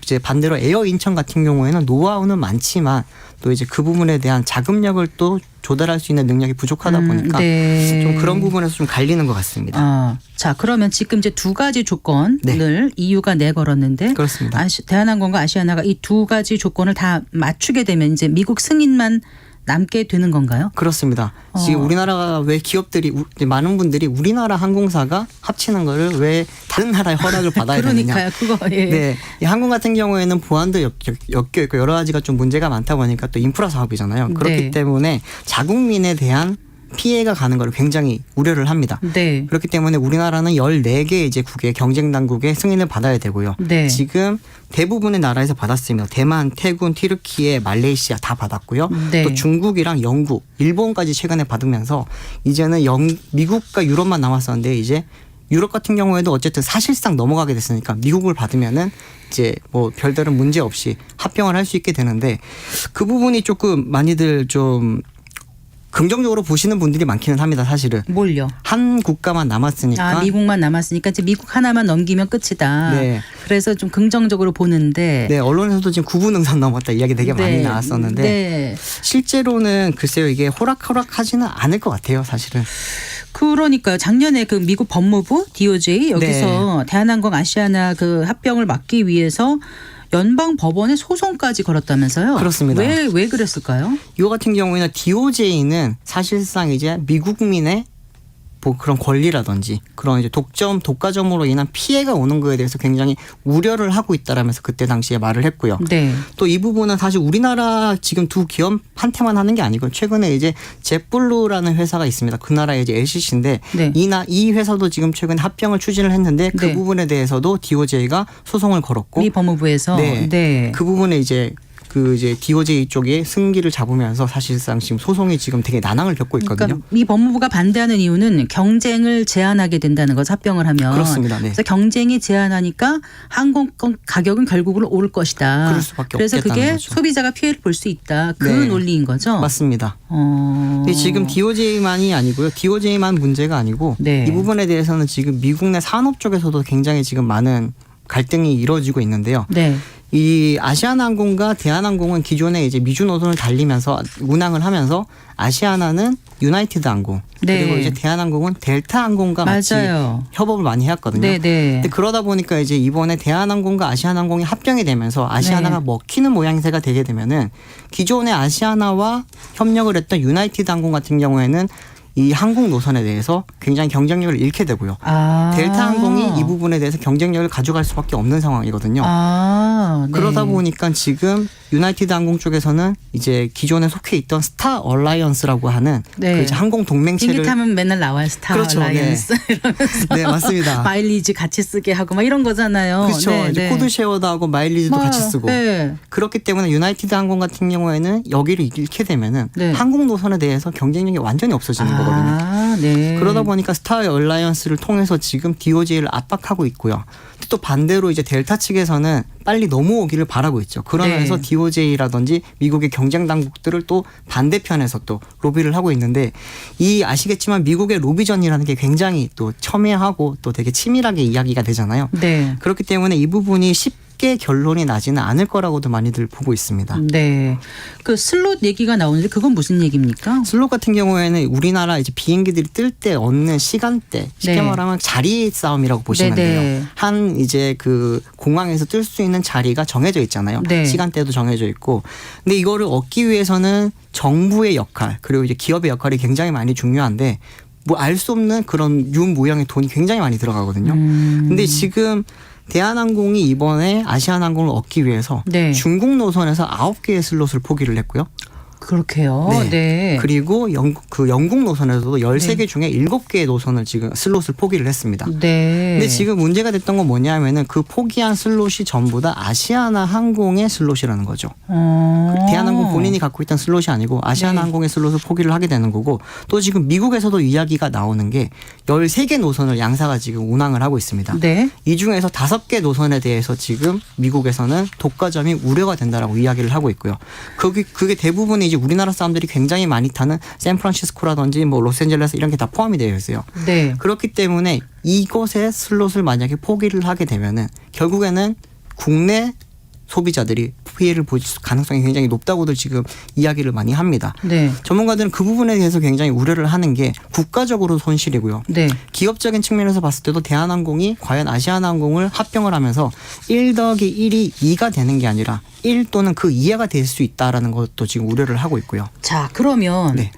[SPEAKER 6] 이제 반대로 에어인천 같은 경우에는 노하우는 많지만 또 이제 그 부분에 대한 자금력을 또 조달할 수 있는 능력이 부족하다 보니까
[SPEAKER 3] 네.
[SPEAKER 6] 좀 그런 부분에서 좀 갈리는 것 같습니다.
[SPEAKER 3] 자, 그러면 지금 이제 두 가지 조건을
[SPEAKER 6] 네.
[SPEAKER 3] EU가 내걸었는데
[SPEAKER 6] 그렇습니다.
[SPEAKER 3] 대한항공과 아시아나가 이 두 가지 조건을 다 맞추게 되면 이제 미국 승인만 남게 되는 건가요?
[SPEAKER 6] 그렇습니다. 지금 우리나라가 왜 기업들이 많은 분들이 우리나라 항공사가 합치는 거를 왜 다른 나라의 허락을 받아야 되느냐.
[SPEAKER 3] 그러니까요. 그거 예.
[SPEAKER 6] 네, 이 항공 같은 경우에는 보안도 엮여 있고 여러 가지가 좀 문제가 많다 보니까 또 인프라 사업이잖아요. 그렇기
[SPEAKER 3] 네.
[SPEAKER 6] 때문에 자국민에 대한 피해가 가는 걸 굉장히 우려를 합니다.
[SPEAKER 3] 네.
[SPEAKER 6] 그렇기 때문에 우리나라는 14개 이제 국의 경쟁 당국의 승인을 받아야 되고요.
[SPEAKER 3] 네.
[SPEAKER 6] 지금 대부분의 나라에서 받았습니다. 대만, 태군, 튀르키예, 말레이시아 다 받았고요.
[SPEAKER 3] 네.
[SPEAKER 6] 또 중국이랑 영국, 일본까지 최근에 받으면서 이제는 미국과 유럽만 남았었는데 이제 유럽 같은 경우에도 어쨌든 사실상 넘어가게 됐으니까 미국을 받으면은 이제 뭐 별다른 문제 없이 합병을 할 수 있게 되는데 그 부분이 조금 많이들 좀 긍정적으로 보시는 분들이 많기는 합니다. 사실은.
[SPEAKER 3] 뭘요?
[SPEAKER 6] 한 국가만 남았으니까.
[SPEAKER 3] 미국만 남았으니까 이제 미국 하나만 넘기면 끝이다.
[SPEAKER 6] 네.
[SPEAKER 3] 그래서 좀 긍정적으로 보는데.
[SPEAKER 6] 네, 언론에서도 지금 9분 응선 넘었다 이야기 되게 많이 나왔었는데
[SPEAKER 3] 네.
[SPEAKER 6] 실제로는 글쎄요 이게 호락호락하지는 않을 것 같아요, 사실은.
[SPEAKER 3] 그러니까요. 작년에 그 미국 법무부 DOJ 여기서 대한항공 아시아나 그 합병을 막기 위해서 연방 법원에 소송까지 걸었다면서요?
[SPEAKER 6] 그렇습니다.
[SPEAKER 3] 왜 그랬을까요?
[SPEAKER 6] 이거 같은 경우에는 DOJ는 사실상 이제 미국민의 뭐 그런 권리라든지 그런 이제 독과점으로 인한 피해가 오는 거에 대해서 굉장히 우려를 하고 있다라면서 그때 당시에 말을 했고요.
[SPEAKER 3] 네.
[SPEAKER 6] 또 이 부분은 사실 우리나라 지금 두 기업한테만 하는 게 아니고 최근에 이제 젯블루라는 회사가 있습니다. 그 나라의 이제 LCC인데
[SPEAKER 3] 네.
[SPEAKER 6] 이 회사도 지금 최근에 합병을 추진을 했는데 그
[SPEAKER 3] 네.
[SPEAKER 6] 부분에 대해서도 DOJ가 소송을 걸었고
[SPEAKER 3] 미 법무부에서.
[SPEAKER 6] 네. 그 부분에 이제 DOJ 쪽에 승기를 잡으면서 사실상 지금 소송이 지금 되게 난항을 겪고 있거든요.
[SPEAKER 3] 그러니까 미 법무부가 반대하는 이유는 경쟁을 제한하게 된다는 거죠. 합병을 하면.
[SPEAKER 6] 그렇습니다. 네.
[SPEAKER 3] 그래서 경쟁이 제한하니까 항공권 가격은 결국은 오를 것이다.
[SPEAKER 6] 그럴 수밖에
[SPEAKER 3] 그래서
[SPEAKER 6] 없겠다는
[SPEAKER 3] 그게
[SPEAKER 6] 거죠.
[SPEAKER 3] 소비자가 피해를 볼 수 있다. 그
[SPEAKER 6] 네.
[SPEAKER 3] 논리인 거죠.
[SPEAKER 6] 맞습니다. 근데 지금 DOJ만이 아니고요. DOJ만 문제가 아니고
[SPEAKER 3] 네.
[SPEAKER 6] 이 부분에 대해서는 지금 미국 내 산업 쪽에서도 굉장히 지금 많은 갈등이 이루어지고 있는데요.
[SPEAKER 3] 네.
[SPEAKER 6] 이 아시아나항공과 대한항공은 기존에 이제 미주 노선을 달리면서 운항을 하면서 아시아나는 유나이티드 항공
[SPEAKER 3] 네.
[SPEAKER 6] 그리고 이제 대한항공은 델타 항공과 같이
[SPEAKER 3] 맞아요.
[SPEAKER 6] 협업을 많이 해왔거든요.
[SPEAKER 3] 네, 네.
[SPEAKER 6] 근데 그러다 보니까 이제 이번에 대한항공과 아시아나항공이 합병이 되면서 아시아나가
[SPEAKER 3] 네.
[SPEAKER 6] 먹히는 모양새가 되게 되면은 기존의 아시아나와 협력을 했던 유나이티드 항공 같은 경우에는 이 항공 노선에 대해서 굉장히 경쟁력을 잃게 되고요. 델타 항공이 이 부분에 대해서 경쟁력을 가져갈 수밖에 없는 상황이거든요.
[SPEAKER 3] 네.
[SPEAKER 6] 그러다 보니까 지금 유나이티드 항공 쪽에서는 이제 기존에 속해 있던 스타 얼라이언스라고 하는
[SPEAKER 3] 네.
[SPEAKER 6] 그 이제 항공 동맹체를
[SPEAKER 3] 비행기 타면 맨날 나와요. 스타
[SPEAKER 6] 그렇죠,
[SPEAKER 3] 얼라이언스 이러면서
[SPEAKER 6] 네, 맞습니다.
[SPEAKER 3] 마일리지 같이 쓰게 하고 막 이런 거잖아요.
[SPEAKER 6] 그렇죠.
[SPEAKER 3] 네,
[SPEAKER 6] 이제
[SPEAKER 3] 네.
[SPEAKER 6] 코드 쉐어도 하고 마일리지도
[SPEAKER 3] 맞아요.
[SPEAKER 6] 같이 쓰고.
[SPEAKER 3] 네.
[SPEAKER 6] 그렇기 때문에 유나이티드 항공 같은 경우에는 여기를 잃게 되면은
[SPEAKER 3] 네.
[SPEAKER 6] 항공 노선에 대해서 경쟁력이 완전히 없어지는 거거든요.
[SPEAKER 3] 아, 네.
[SPEAKER 6] 그러다 보니까 스타 얼라이언스를 통해서 지금 DOJ를 압박하고 있고요. 또 반대로 이제 델타 측에서는 빨리 넘어오기를 바라고 있죠. 그러면서
[SPEAKER 3] 네.
[SPEAKER 6] DOJ라든지 미국의 경쟁 당국들을 또 반대편에서 또 로비를 하고 있는데 이 아시겠지만 미국의 로비전이라는 게 굉장히 또 첨예하고 또 되게 치밀하게 이야기가 되잖아요.
[SPEAKER 3] 네.
[SPEAKER 6] 그렇기 때문에 이 부분이 쉽게 결론이 나지는 않을 거라고도 많이들 보고 있습니다.
[SPEAKER 3] 네. 그 슬롯 얘기가 나오는데 그건 무슨 얘기입니까?
[SPEAKER 6] 슬롯 같은 경우에는 우리나라 이제 비행기들이 뜰 때 얻는 시간대 쉽게
[SPEAKER 3] 네.
[SPEAKER 6] 말하면 자리 싸움이라고 보시면
[SPEAKER 3] 네, 네.
[SPEAKER 6] 돼요. 한 이제 그 공항에서 뜰 수 있는 자리가 정해져 있잖아요.
[SPEAKER 3] 네.
[SPEAKER 6] 시간대도 정해져 있고. 근데 이거를 얻기 위해서는 정부의 역할 그리고 이제 기업의 역할이 굉장히 많이 중요한데 뭐 알 수 없는 그런 유모양의 돈이 굉장히 많이 들어가거든요. 근데 지금 대한항공이 이번에 아시아나항공을 얻기 위해서
[SPEAKER 3] 네.
[SPEAKER 6] 중국 노선에서 9개의 슬롯을 포기를 했고요.
[SPEAKER 3] 그렇게요.
[SPEAKER 6] 네.
[SPEAKER 3] 네.
[SPEAKER 6] 그리고 영국 노선에서도 13개 중에 7개의 노선을 지금 슬롯을 포기를 했습니다.
[SPEAKER 3] 네.
[SPEAKER 6] 근데 지금 문제가 됐던 건 뭐냐면은 그 포기한 슬롯이 전부 다 아시아나 항공의 슬롯이라는 거죠. 대한항공 본인이 갖고 있던 슬롯이 아니고 아시아나
[SPEAKER 3] 네.
[SPEAKER 6] 항공의 슬롯을 포기를 하게 되는 거고 또 지금 미국에서도 이야기가 나오는 게 13개 노선을 양사가 지금 운항을 하고 있습니다.
[SPEAKER 3] 네.
[SPEAKER 6] 이 중에서 5개 노선에 대해서 지금 미국에서는 독과점이 우려가 된다라고 이야기를 하고 있고요. 그게 대부분이 이제 우리나라 사람들이 굉장히 많이 타는 샌프란시스코라든지 뭐 로스앤젤레스 이런 게 다 포함이 되어 있어요.
[SPEAKER 3] 네.
[SPEAKER 6] 그렇기 때문에 이곳의 슬롯을 만약에 포기를 하게 되면은 결국에는 국내 소비자들이 피해를 볼 가능성이 굉장히 높다고들 지금 이야기를 많이 합니다.
[SPEAKER 3] 네.
[SPEAKER 6] 전문가들은 그 부분에 대해서 굉장히 우려를 하는 게 국가적으로 손실이고요.
[SPEAKER 3] 네.
[SPEAKER 6] 기업적인 측면에서 봤을 때도 대한항공이 과연 아시아나항공을 합병을 하면서 1+1이 2가 되는 게 아니라 1 또는 그 이하가 될 수 있다라는 것도 지금 우려를 하고 있고요.
[SPEAKER 3] 자, 그러면
[SPEAKER 6] 네.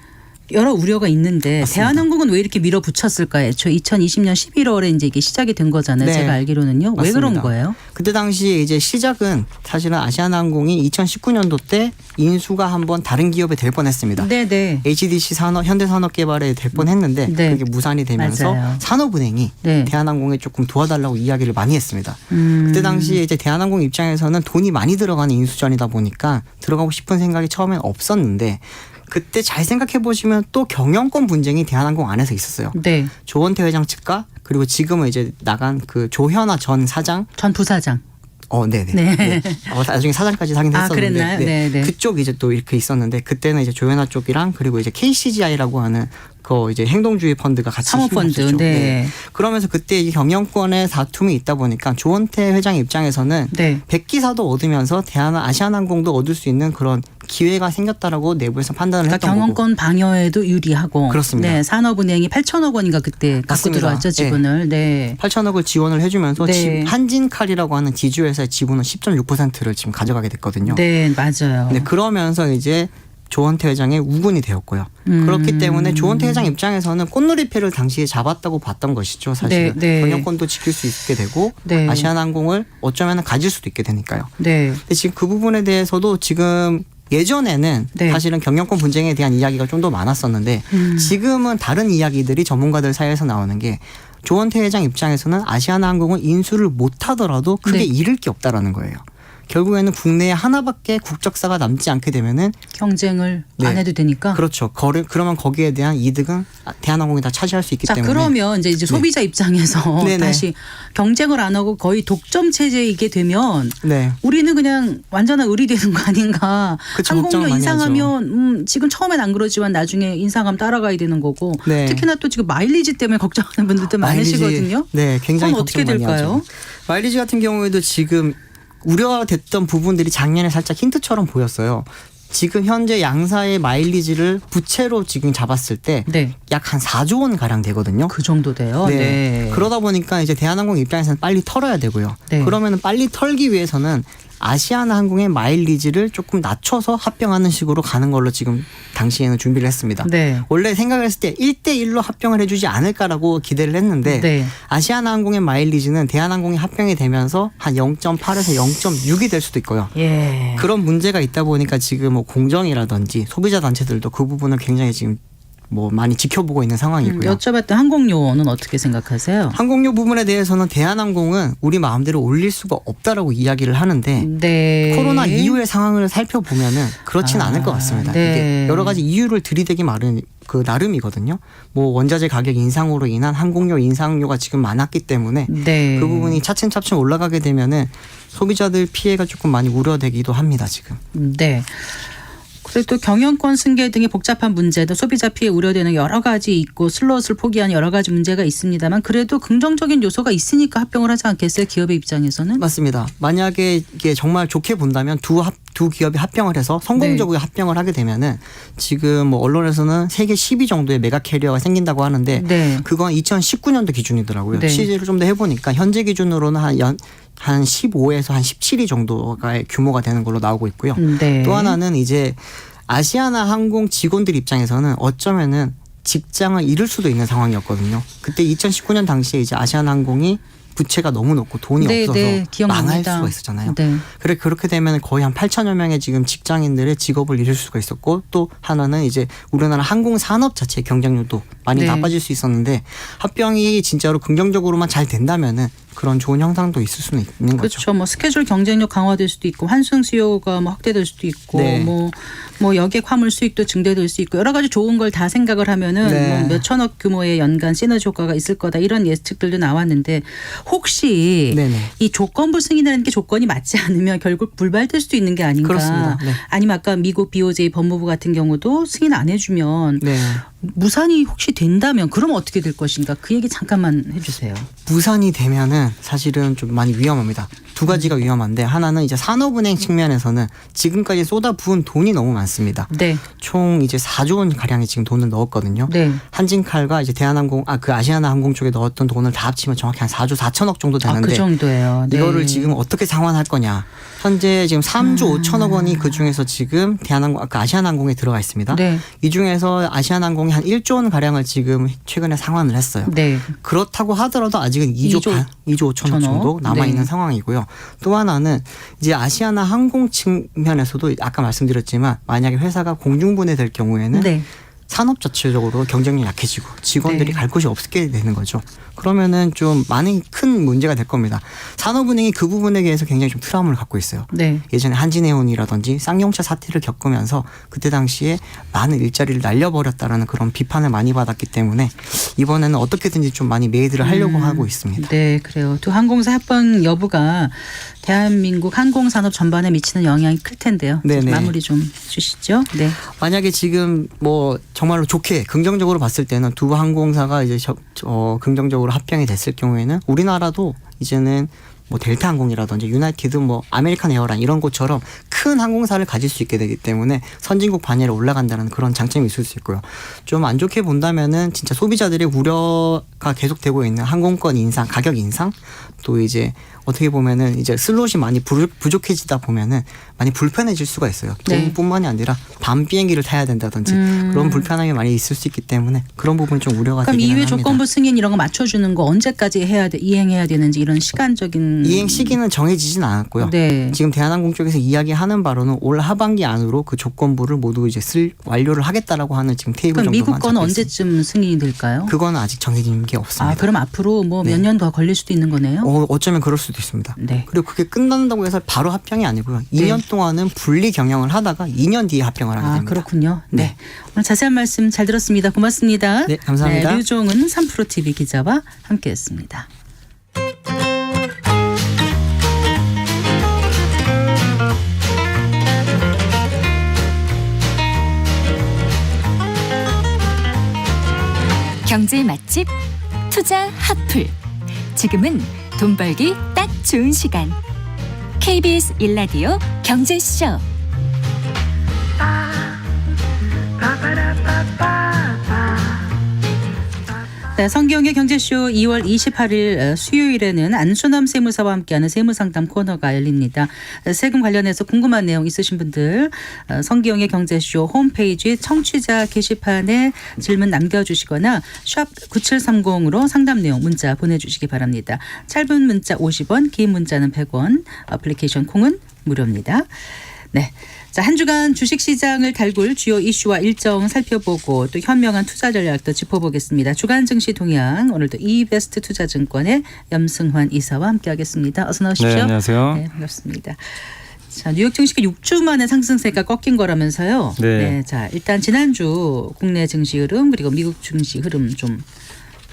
[SPEAKER 3] 여러 우려가 있는데
[SPEAKER 6] 맞습니다.
[SPEAKER 3] 대한항공은 왜 이렇게 밀어붙였을까요? 저 2020년 11월에 이제 이게 시작이 된 거잖아요.
[SPEAKER 6] 네.
[SPEAKER 3] 제가 알기로는요. 왜 그런
[SPEAKER 6] 맞습니다.
[SPEAKER 3] 거예요?
[SPEAKER 6] 그때 당시에 이제 시작은 사실은 아시아나항공이 2019년도 때 인수가 한번 다른 기업에 될 뻔했습니다.
[SPEAKER 3] 네, 네.
[SPEAKER 6] HDC 현대산업개발에 될 뻔했는데
[SPEAKER 3] 네.
[SPEAKER 6] 그게 무산이 되면서
[SPEAKER 3] 맞아요.
[SPEAKER 6] 산업은행이
[SPEAKER 3] 네.
[SPEAKER 6] 대한항공에 조금 도와달라고 이야기를 많이 했습니다.
[SPEAKER 3] 음.
[SPEAKER 6] 그때 당시에 이제 대한항공 입장에서는 돈이 많이 들어가는 인수전이다 보니까 들어가고 싶은 생각이 처음엔 없었는데 그때 잘 생각해 보시면 또 경영권 분쟁이 대한항공 안에서 있었어요.
[SPEAKER 3] 네.
[SPEAKER 6] 조원태 회장 측과 그리고 지금은 이제 나간 그 조현아 전 사장
[SPEAKER 3] 전 부사장.
[SPEAKER 6] 네네.
[SPEAKER 3] 네.
[SPEAKER 6] 네. 나중에 사장까지 하긴
[SPEAKER 3] 아,
[SPEAKER 6] 했었는데.
[SPEAKER 3] 그랬나요? 네, 네.
[SPEAKER 6] 그쪽 이제 또 이렇게 있었는데 그때는 이제 조현아 쪽이랑 그리고 이제 KCGI라고 하는 그 이제 행동주의 펀드가 같이
[SPEAKER 3] 사모펀드.
[SPEAKER 6] 힘을 합쳤죠.
[SPEAKER 3] 네.
[SPEAKER 6] 그러면서 그때 이 경영권의 다툼이 있다 보니까 조원태 회장 입장에서는
[SPEAKER 3] 네.
[SPEAKER 6] 백기사도 얻으면서 아시아나항공도 얻을 수 있는 그런 기회가 생겼다라고 내부에서 판단을
[SPEAKER 3] 그러니까
[SPEAKER 6] 했던 거고.
[SPEAKER 3] 경영권 방어에도 유리하고.
[SPEAKER 6] 그렇습니다.
[SPEAKER 3] 네. 산업은행이 8천억 원인가 그때 갖고
[SPEAKER 6] 맞습니다.
[SPEAKER 3] 들어왔죠, 지분을. 네.
[SPEAKER 6] 8천억을 지원을 해주면서
[SPEAKER 3] 네.
[SPEAKER 6] 한진칼이라고 하는 지주회사의 지분은 10.6%를 지금 가져가게 됐거든요.
[SPEAKER 3] 네, 맞아요.
[SPEAKER 6] 네, 그러면서 이제 조원태 회장의 우군이 되었고요. 그렇기 때문에 조원태 회장 입장에서는 꽃놀이패를 당시에 잡았다고 봤던 것이죠. 사실은
[SPEAKER 3] 네, 네.
[SPEAKER 6] 경영권도 지킬 수 있게 되고
[SPEAKER 3] 네.
[SPEAKER 6] 아시아나항공을 어쩌면 가질 수도 있게 되니까요.
[SPEAKER 3] 네.
[SPEAKER 6] 근데 지금 그 부분에 대해서도 지금 예전에는
[SPEAKER 3] 네.
[SPEAKER 6] 사실은 경영권 분쟁에 대한 이야기가 좀 더 많았었는데 지금은 다른 이야기들이 전문가들 사이에서 나오는 게 조원태 회장 입장에서는 아시아나항공은 인수를 못하더라도 크게
[SPEAKER 3] 네.
[SPEAKER 6] 잃을 게 없다라는 거예요. 결국에는 국내에 하나밖에 국적사가 남지 않게 되면은
[SPEAKER 3] 경쟁을
[SPEAKER 6] 네.
[SPEAKER 3] 안 해도 되니까.
[SPEAKER 6] 그렇죠. 그러면 거기에 대한 이득은 대한항공이 다 차지할 수 있기
[SPEAKER 3] 자,
[SPEAKER 6] 때문에.
[SPEAKER 3] 그러면 이제 소비자 입장에서
[SPEAKER 6] 네네.
[SPEAKER 3] 다시 경쟁을 안 하고 거의 독점 체제이게 되면
[SPEAKER 6] 네.
[SPEAKER 3] 우리는 그냥 완전한 의리되는 거 아닌가.
[SPEAKER 6] 그쵸,
[SPEAKER 3] 항공료
[SPEAKER 6] 걱정을 많이
[SPEAKER 3] 인상하면 지금 처음엔 안 그러지만 나중에 인상하면 따라가야 되는 거고.
[SPEAKER 6] 네.
[SPEAKER 3] 특히나 또 지금 마일리지 때문에 걱정하는 분들도 많으시거든요.
[SPEAKER 6] 네, 굉장히
[SPEAKER 3] 그건 어떻게
[SPEAKER 6] 걱정 많이
[SPEAKER 3] 될까요?
[SPEAKER 6] 하죠. 마일리지 같은 경우에도 지금 우려가 됐던 부분들이 작년에 살짝 힌트처럼 보였어요. 지금 현재 양사의 마일리지를 부채로 지금 잡았을 때 약
[SPEAKER 3] 네.
[SPEAKER 6] 한 4조 원 가량 되거든요.
[SPEAKER 3] 그 정도 돼요. 네.
[SPEAKER 6] 그러다 보니까 이제 대한항공 입장에서는 빨리 털어야 되고요.
[SPEAKER 3] 네.
[SPEAKER 6] 그러면 빨리 털기 위해서는 아시아나항공의 마일리지를 조금 낮춰서 합병하는 식으로 가는 걸로 지금 당시에는 준비를 했습니다.
[SPEAKER 3] 네.
[SPEAKER 6] 원래 생각했을 때 1대1로 합병을 해주지 않을까라고 기대를 했는데
[SPEAKER 3] 네.
[SPEAKER 6] 아시아나항공의 마일리지는 대한항공이 합병이 되면서 한 0.8에서 0.6이 될 수도 있고요.
[SPEAKER 3] 예.
[SPEAKER 6] 그런 문제가 있다 보니까 지금 뭐 공정이라든지 소비자 단체들도 그 부분을 굉장히 지금 뭐 많이 지켜보고 있는 상황이고요.
[SPEAKER 3] 여쭤봤던 항공료는 어떻게 생각하세요?
[SPEAKER 6] 항공료 부분에 대해서는 대한항공은 우리 마음대로 올릴 수가 없다라고 이야기를 하는데
[SPEAKER 3] 네.
[SPEAKER 6] 코로나 이후의 상황을 살펴보면은 그렇진 않을 것 같습니다.
[SPEAKER 3] 네.
[SPEAKER 6] 이게 여러 가지 이유를 들이대기 나름이거든요. 뭐 원자재 가격 인상으로 인한 항공료 인상료가 지금 많았기 때문에
[SPEAKER 3] 네.
[SPEAKER 6] 그 부분이 차츰차츰 올라가게 되면은 소비자들 피해가 조금 많이 우려되기도 합니다. 지금.
[SPEAKER 3] 네. 그래도 경영권 승계 등의 복잡한 문제도 소비자 피해 우려되는 여러 가지 있고 슬롯을 포기한 여러 가지 문제가 있습니다만 그래도 긍정적인 요소가 있으니까 합병을 하지 않겠어요? 기업의 입장에서는?
[SPEAKER 6] 맞습니다. 만약에 이게 정말 좋게 본다면 두 기업이 합병을 해서 성공적으로 합병을 하게 되면은 지금 뭐 언론에서는 세계 10위 정도의 메가 캐리어가 생긴다고 하는데
[SPEAKER 3] 네.
[SPEAKER 6] 그건 2019년도 기준이더라고요.
[SPEAKER 3] 네.
[SPEAKER 6] 취재를 좀 더 해보니까 현재 기준으로는 한 15에서 한 17위 정도가 규모가 되는 걸로 나오고 있고요.
[SPEAKER 3] 네.
[SPEAKER 6] 또 하나는 이제 아시아나 항공 직원들 입장에서는 어쩌면은 직장을 잃을 수도 있는 상황이었거든요. 그때 2019년 당시에 이제 아시아나 항공이 부채가 너무 높고 돈이
[SPEAKER 3] 네,
[SPEAKER 6] 없어서
[SPEAKER 3] 네, 기억납니다.
[SPEAKER 6] 망할 수가 있었잖아요.
[SPEAKER 3] 네.
[SPEAKER 6] 그렇게 되면 거의 한 8천여 명의 지금 직장인들의 직업을 잃을 수가 있었고 또 하나는 이제 우리나라 항공 산업 자체의 경쟁력도 많이
[SPEAKER 3] 네.
[SPEAKER 6] 나빠질 수 있었는데 합병이 진짜로 긍정적으로만 잘 된다면은 그런 좋은 형상도 있을 수는 있는 거죠.
[SPEAKER 3] 그렇죠. 뭐 스케줄 경쟁력 강화될 수도 있고 환승 수요가 뭐 확대될 수도 있고
[SPEAKER 6] 네.
[SPEAKER 3] 뭐 여객 화물 수익도 증대될 수 있고 여러 가지 좋은 걸 다 생각을 하면은
[SPEAKER 6] 네.
[SPEAKER 3] 뭐 몇천억 규모의 연간 시너지 효과가 있을 거다 이런 예측들도 나왔는데 혹시
[SPEAKER 6] 네네.
[SPEAKER 3] 이 조건부 승인이라는 게 조건이 맞지 않으면 결국 불발될 수도 있는 게 아닌가.
[SPEAKER 6] 그렇습니다. 네.
[SPEAKER 3] 아니면 아까 미국 BOJ 법무부 같은 경우도 승인 안 해주면
[SPEAKER 6] 네.
[SPEAKER 3] 무산이 혹시 된다면 그럼 어떻게 될 것인가 그 얘기 잠깐만 해주세요.
[SPEAKER 6] 무산이 되면은 사실은 좀 많이 위험합니다. 두 가지가 위험한데 하나는 이제 산업은행 측면에서는 지금까지 쏟아부은 돈이 너무 많습니다.
[SPEAKER 3] 네.
[SPEAKER 6] 총 이제 4조 원 가량의 지금 돈을 넣었거든요.
[SPEAKER 3] 네.
[SPEAKER 6] 한진칼과 이제 그 아시아나 항공 쪽에 넣었던 돈을 다 합치면 정확히 한 4조 4천억 정도 되는데
[SPEAKER 3] 그 정도예요. 네.
[SPEAKER 6] 이거를 지금 어떻게 상환할 거냐. 현재 지금 3조 5천억 원이 그 중에서 지금 아시아나항공에 들어가 있습니다.
[SPEAKER 3] 네.
[SPEAKER 6] 이 중에서 아시아나항공이 한 1조 원 가량을 지금 최근에 상환을 했어요.
[SPEAKER 3] 네.
[SPEAKER 6] 그렇다고 하더라도 아직은 2조 5천억 정도 남아있는
[SPEAKER 3] 네.
[SPEAKER 6] 상황이고요. 또 하나는 이제 아시아나 항공 측면에서도 아까 말씀드렸지만 만약에 회사가 공중분해될 경우에는
[SPEAKER 3] 네.
[SPEAKER 6] 산업 자체적으로 경쟁력이 약해지고 직원들이
[SPEAKER 3] 네.
[SPEAKER 6] 갈 곳이 없게 되는 거죠. 그러면은 좀 많은 큰 문제가 될 겁니다. 산업은행이 그 부분에 대해서 굉장히 좀 트라우마를 갖고 있어요.
[SPEAKER 3] 네.
[SPEAKER 6] 예전에 한진해운이라든지 쌍용차 사태를 겪으면서 그때 당시에 많은 일자리를 날려버렸다라는 그런 비판을 많이 받았기 때문에 이번에는 어떻게든지 좀 많이 메이드를 하려고 하고 있습니다.
[SPEAKER 3] 네, 그래요. 두 항공사 합병 여부가 대한민국 항공산업 전반에 미치는 영향이 클 텐데요.
[SPEAKER 6] 네네.
[SPEAKER 3] 마무리 좀 해주시죠. 네. 만약에
[SPEAKER 6] 지금 뭐 정말로 좋게 긍정적으로 봤을 때는 두 항공사가 이제 긍정적으로 합병이 됐을 경우에는 우리나라도 이제는 뭐 델타 항공이라든지 유나이티드 뭐 아메리칸 에어라인 이런 곳처럼 큰 항공사를 가질 수 있게 되기 때문에 선진국 반열에 올라간다는 그런 장점이 있을 수 있고요. 좀 안 좋게 본다면은 진짜 소비자들의 우려가 계속되고 있는 항공권 인상, 가격 인상, 또 이제 어떻게 보면은 이제 슬롯이 많이 부족해지다 보면은 많이 불편해질 수가 있어요.
[SPEAKER 3] 네.
[SPEAKER 6] 뿐만이 아니라 밤 비행기를 타야 된다든지 그런 불편함이 많이 있을 수 있기 때문에 그런 부분 좀 우려가
[SPEAKER 3] 그럼
[SPEAKER 6] 되기는
[SPEAKER 3] 이외
[SPEAKER 6] 합니다.
[SPEAKER 3] 조건부 승인 이런 거 맞춰주는 거 언제까지 이행해야 되는지 이런 시간적인
[SPEAKER 6] 이행 시기는 정해지진 않았고요.
[SPEAKER 3] 네.
[SPEAKER 6] 지금 대한항공 쪽에서 이야기하는 바로는 올 하반기 안으로 그 조건부를 모두 이제 완료를 하겠다라고 하는 지금 테이블
[SPEAKER 3] 그럼
[SPEAKER 6] 정도만
[SPEAKER 3] 미국 거는
[SPEAKER 6] 잡혀 있습니다.
[SPEAKER 3] 언제쯤 승인이 될까요?
[SPEAKER 6] 그거는 아직 정해진 게 없습니다.
[SPEAKER 3] 아, 그럼 앞으로 뭐 몇
[SPEAKER 6] 네.
[SPEAKER 3] 년 더 걸릴 수도 있는 거네요.
[SPEAKER 6] 어쩌면 그럴 수도 있습니다.
[SPEAKER 3] 네.
[SPEAKER 6] 그리고 그게 끝난다고 해서 바로 합병이 아니고요. 2년 동안은 분리 경영을 하다가 2년 뒤에 합병을 하게 됩니다.
[SPEAKER 3] 그렇군요. 네.
[SPEAKER 6] 네.
[SPEAKER 3] 오늘 자세한 말씀 잘 들었습니다. 고맙습니다.
[SPEAKER 6] 네, 감사합니다.
[SPEAKER 3] 네, 류종은 3프로TV 기자와 함께했습니다.
[SPEAKER 2] 경제 맛집 투자 핫플. 지금은 돈 벌기 딱 좋은 시간. KBS 1라디오 경제쇼.
[SPEAKER 3] 네, 성기영의 경제쇼 2월 28일 수요일에는 안순남 세무사와 함께하는 세무상담 코너가 열립니다. 세금 관련해서 궁금한 내용 있으신 분들 성기영의 경제쇼 홈페이지 청취자 게시판에 질문 남겨주시거나 샵 9730으로 상담 내용 문자 보내주시기 바랍니다. 짧은 문자 50원, 긴 문자는 100원, 애플리케이션 콩은 무료입니다. 네. 자, 한 주간 주식시장을 달굴 주요 이슈와 일정 살펴보고 또 현명한 투자 전략도 짚어보겠습니다. 주간 증시 동향 오늘도 이베스트 투자증권의 염승환 이사와 함께하겠습니다. 어서 나오십시오.
[SPEAKER 7] 네, 안녕하세요.
[SPEAKER 3] 네, 반갑습니다. 자, 뉴욕 증시가 6주 만에 상승세가 꺾인 거라면서요.
[SPEAKER 7] 네.
[SPEAKER 3] 자, 일단 지난주 국내 증시 흐름 그리고 미국 증시 흐름 좀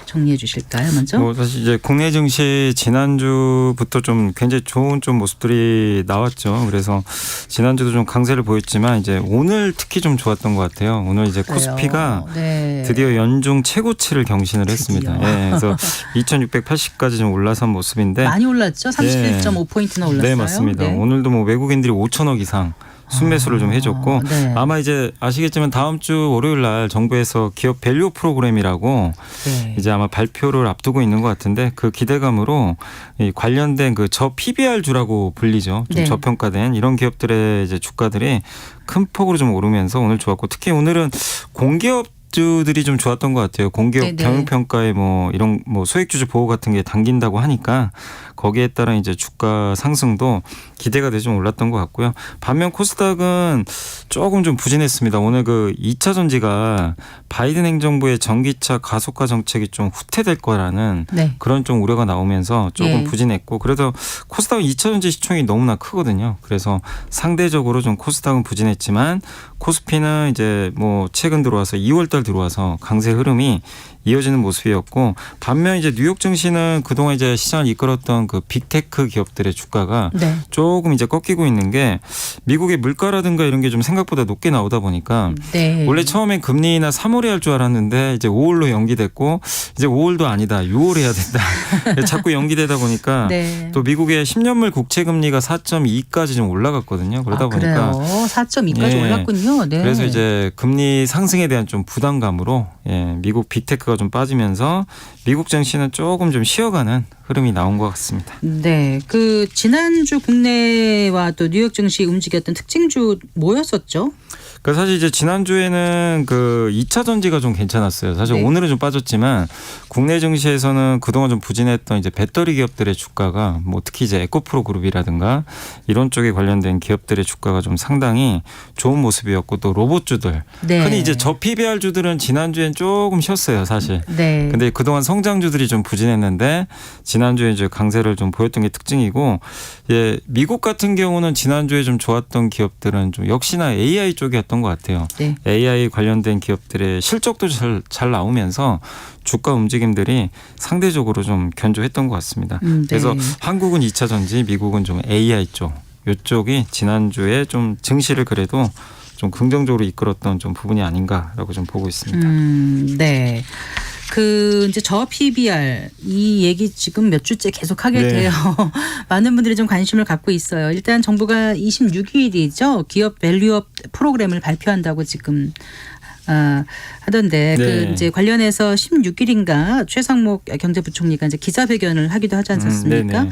[SPEAKER 3] 정리해 주실까요, 먼저?
[SPEAKER 7] 뭐 사실 이제 국내 증시 지난주부터 좀 굉장히 좋은 좀 모습들이 나왔죠. 그래서 지난주도 좀 강세를 보였지만 이제 오늘 특히 좀 좋았던 것 같아요. 오늘 이제
[SPEAKER 3] 그래요?
[SPEAKER 7] 코스피가
[SPEAKER 3] 네.
[SPEAKER 7] 드디어 연중 최고치를 경신을 했습니다.
[SPEAKER 3] 드디어.
[SPEAKER 7] 예, 그래서 2,680까지 좀 올라선 모습인데
[SPEAKER 3] 많이 올랐죠? 31.5포인트나 올랐어요.
[SPEAKER 7] 네, 맞습니다.
[SPEAKER 3] 네.
[SPEAKER 7] 오늘도 뭐 외국인들이 5천억 이상 순매수를 좀 해줬고
[SPEAKER 3] 네.
[SPEAKER 7] 아마 이제 아시겠지만 다음 주 월요일 날 정부에서 기업 밸류 프로그램이라고
[SPEAKER 3] 네.
[SPEAKER 7] 이제 아마 발표를 앞두고 있는 것 같은데 그 기대감으로 이 관련된 그 저 PBR주라고 불리죠. 좀
[SPEAKER 3] 네.
[SPEAKER 7] 저평가된 이런 기업들의 이제 주가들이 큰 폭으로 좀 오르면서 오늘 좋았고 특히 오늘은 공기업 주들이 좀 좋았던 것 같아요. 공기업
[SPEAKER 3] 네네.
[SPEAKER 7] 경영평가에 뭐 이런 뭐 소액주주 보호 같은 게 당긴다고 하니까 거기에 따른 이제 주가 상승도 기대가 돼서 좀 올랐던 것 같고요. 반면 코스닥은 조금 좀 부진했습니다. 오늘 그 2차 전지가 바이든 행정부의 전기차 가속화 정책이 좀 후퇴될 거라는
[SPEAKER 3] 네.
[SPEAKER 7] 그런 좀 우려가 나오면서 조금
[SPEAKER 3] 예.
[SPEAKER 7] 부진했고 그래도 코스닥은 2차 전지 시총이 너무나 크거든요. 그래서 상대적으로 좀 코스닥은 부진했지만 코스피는 이제 뭐 최근 들어와서 2월 달 들어와서 강세 흐름이 이어지는 모습이었고 반면 이제 뉴욕 증시는 그동안 이제 시장을 이끌었던 그 빅테크 기업들의 주가가
[SPEAKER 3] 네.
[SPEAKER 7] 조금 이제 꺾이고 있는 게 미국의 물가라든가 이런 게 좀 생각보다 높게 나오다 보니까
[SPEAKER 3] 네.
[SPEAKER 7] 원래 처음엔 금리 인하 3월에 할 줄 알았는데 이제 5월로 연기됐고 이제 5월도 아니다 6월 해야 된다 자꾸 연기되다 보니까
[SPEAKER 3] 네.
[SPEAKER 7] 또 미국의 10년물 국채 금리가 4.2까지 좀 올라갔거든요. 그러다 보니까
[SPEAKER 3] 그래요. 4.2까지
[SPEAKER 7] 예.
[SPEAKER 3] 올랐군요. 네.
[SPEAKER 7] 그래서 이제 금리 상승에 대한 좀 부담감으로 미국 빅테크가 좀 빠지면서 미국 증시는 조금 좀 쉬어가는 흐름이 나온 것 같습니다.
[SPEAKER 3] 네, 그 지난주 국내와 또 뉴욕 증시 움직였던 특징주 뭐였었죠?
[SPEAKER 7] 그 사실 이제 지난주에는 그 2차 전지가 좀 괜찮았어요. 사실
[SPEAKER 3] 네.
[SPEAKER 7] 오늘은 좀 빠졌지만 국내 증시에서는 그동안 좀 부진했던 이제 배터리 기업들의 주가가 뭐 특히 이제 에코프로 그룹이라든가 이런 쪽에 관련된 기업들의 주가가 좀 상당히 좋은 모습이었고 또 로봇주들
[SPEAKER 3] 네.
[SPEAKER 7] 흔히 이제 저 PBR주들은 지난주엔 조금 쉬었어요, 사실.
[SPEAKER 3] 네.
[SPEAKER 7] 근데 그동안 성장주들이 좀 부진했는데 지난주에 이제 강세를 좀 보였던 게 특징이고 미국 같은 경우는 지난주에 좀 좋았던 기업들은 좀 역시나 AI 쪽이었던 것 같아요.
[SPEAKER 3] 네.
[SPEAKER 7] AI 관련된 기업들의 실적도 잘 나오면서 주가 움직임들이 상대적으로 좀 견조했던 것 같습니다.
[SPEAKER 3] 네.
[SPEAKER 7] 그래서 한국은 2차 전지, 미국은 좀 AI 쪽 이쪽이 지난주에 좀 증시를 그래도 좀 긍정적으로 이끌었던 좀 부분이 아닌가라고 좀 보고 있습니다.
[SPEAKER 3] 네. 그 이제 저 PBR 이 얘기 지금 몇 주째 계속 하게
[SPEAKER 7] 네.
[SPEAKER 3] 돼요. 많은 분들이 좀 관심을 갖고 있어요. 일단 정부가 26일이죠. 기업 밸류업 프로그램을 발표한다고 지금 하던데
[SPEAKER 7] 네.
[SPEAKER 3] 그 이제 관련해서 16일인가 최상목 경제부총리가 이제 기자회견을 하기도 하지 않았습니까?
[SPEAKER 7] 네네.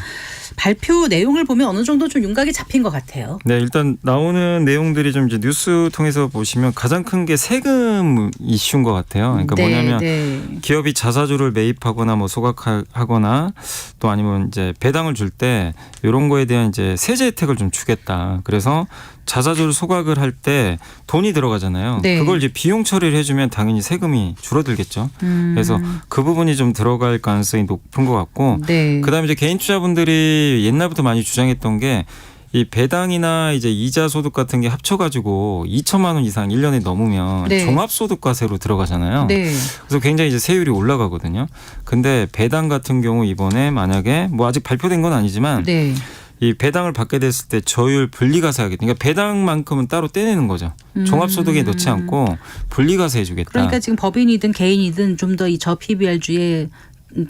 [SPEAKER 3] 발표 내용을 보면 어느 정도 좀 윤곽이 잡힌 것 같아요.
[SPEAKER 7] 네, 일단 나오는 내용들이 좀 이제 뉴스 통해서 보시면 가장 큰 게 세금 이슈인 것 같아요. 그러니까
[SPEAKER 3] 네,
[SPEAKER 7] 뭐냐면
[SPEAKER 3] 네.
[SPEAKER 7] 기업이 자사주를 매입하거나 뭐 소각하거나 또 아니면 이제 배당을 줄 때 이런 거에 대한 이제 세제 혜택을 좀 주겠다. 그래서 자사주를 소각을 할 때 돈이 들어가잖아요.
[SPEAKER 3] 네.
[SPEAKER 7] 그걸 이제 비용 처리를 해주면 당연히 세금이 줄어들겠죠. 그래서 그 부분이 좀 들어갈 가능성이 높은 것 같고
[SPEAKER 3] 네.
[SPEAKER 7] 그다음에 이제 개인 투자분들이 옛날부터 많이 주장했던 게 이 배당이나 이제 이자 소득 같은 게 합쳐가지고 2천만 원 이상 1년에 넘으면
[SPEAKER 3] 네.
[SPEAKER 7] 종합소득과세로 들어가잖아요.
[SPEAKER 3] 네.
[SPEAKER 7] 그래서 굉장히 이제 세율이 올라가거든요. 근데 배당 같은 경우 이번에 만약에 뭐 아직 발표된 건 아니지만
[SPEAKER 3] 네.
[SPEAKER 7] 이 배당을 받게 됐을 때 저율 분리과세 하겠다. 그러니까 배당만큼은 따로 떼내는 거죠. 종합소득에 넣지 않고 분리과세 해주겠다.
[SPEAKER 3] 그러니까 지금 법인이든 개인이든 좀 더 이 저 PBR주에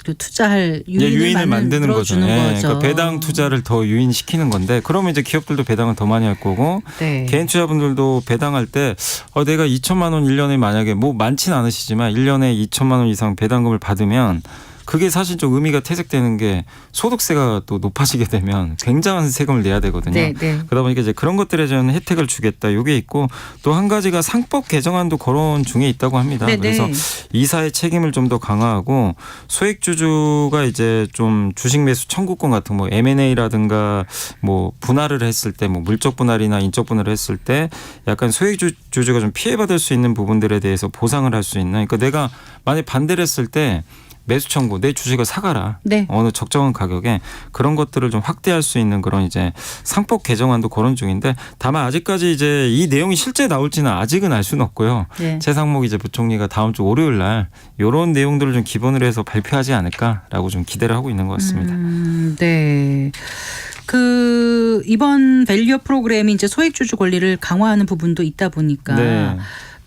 [SPEAKER 3] 그 투자할
[SPEAKER 7] 유인을 만드는 거죠.
[SPEAKER 3] 만들어주는
[SPEAKER 7] 예,
[SPEAKER 3] 거죠.
[SPEAKER 7] 그러니까 배당 투자를 더 유인시키는 건데 그러면 이제 기업들도 배당을 더 많이 할 거고
[SPEAKER 3] 네.
[SPEAKER 7] 개인 투자분들도 배당할 때 내가 2천만 원 1년에 만약에 뭐 많지는 않으시지만 1년에 2천만 원 이상 배당금을 받으면 그게 사실 좀 의미가 퇴색되는 게 소득세가 또 높아지게 되면 굉장한 세금을 내야 되거든요.
[SPEAKER 3] 네, 네.
[SPEAKER 7] 그러다 보니까 이제 그런 것들에 대한 혜택을 주겠다. 이게 있고 또 한 가지가 상법 개정안도 거론 중에 있다고 합니다.
[SPEAKER 3] 네,
[SPEAKER 7] 그래서
[SPEAKER 3] 네.
[SPEAKER 7] 이사의 책임을 좀 더 강화하고 소액주주가 이제 좀 주식 매수 청구권 같은 뭐 M&A라든가 뭐 분할을 했을 때 뭐 물적 분할이나 인적 분할을 했을 때 약간 소액주주가 좀 피해받을 수 있는 부분들에 대해서 보상을 할 수 있는. 그러니까 내가 만약 반대를 했을 때 매수 청구 내 주식을 사가라.
[SPEAKER 3] 네.
[SPEAKER 7] 어느 적정한 가격에 그런 것들을 좀 확대할 수 있는 그런 이제 상법 개정안도 거론 중인데 다만 아직까지 이제 이 내용이 실제 나올지는 아직은 알 수는 없고요.
[SPEAKER 3] 네.
[SPEAKER 7] 최상목 이제 부총리가 다음 주 월요일 날 이런 내용들을 좀 기본으로 해서 발표하지 않을까라고 좀 기대를 하고 있는 것 같습니다.
[SPEAKER 3] 네. 그 이번 밸류어 프로그램이 이제 소액주주 권리를 강화하는 부분도 있다 보니까
[SPEAKER 7] 네.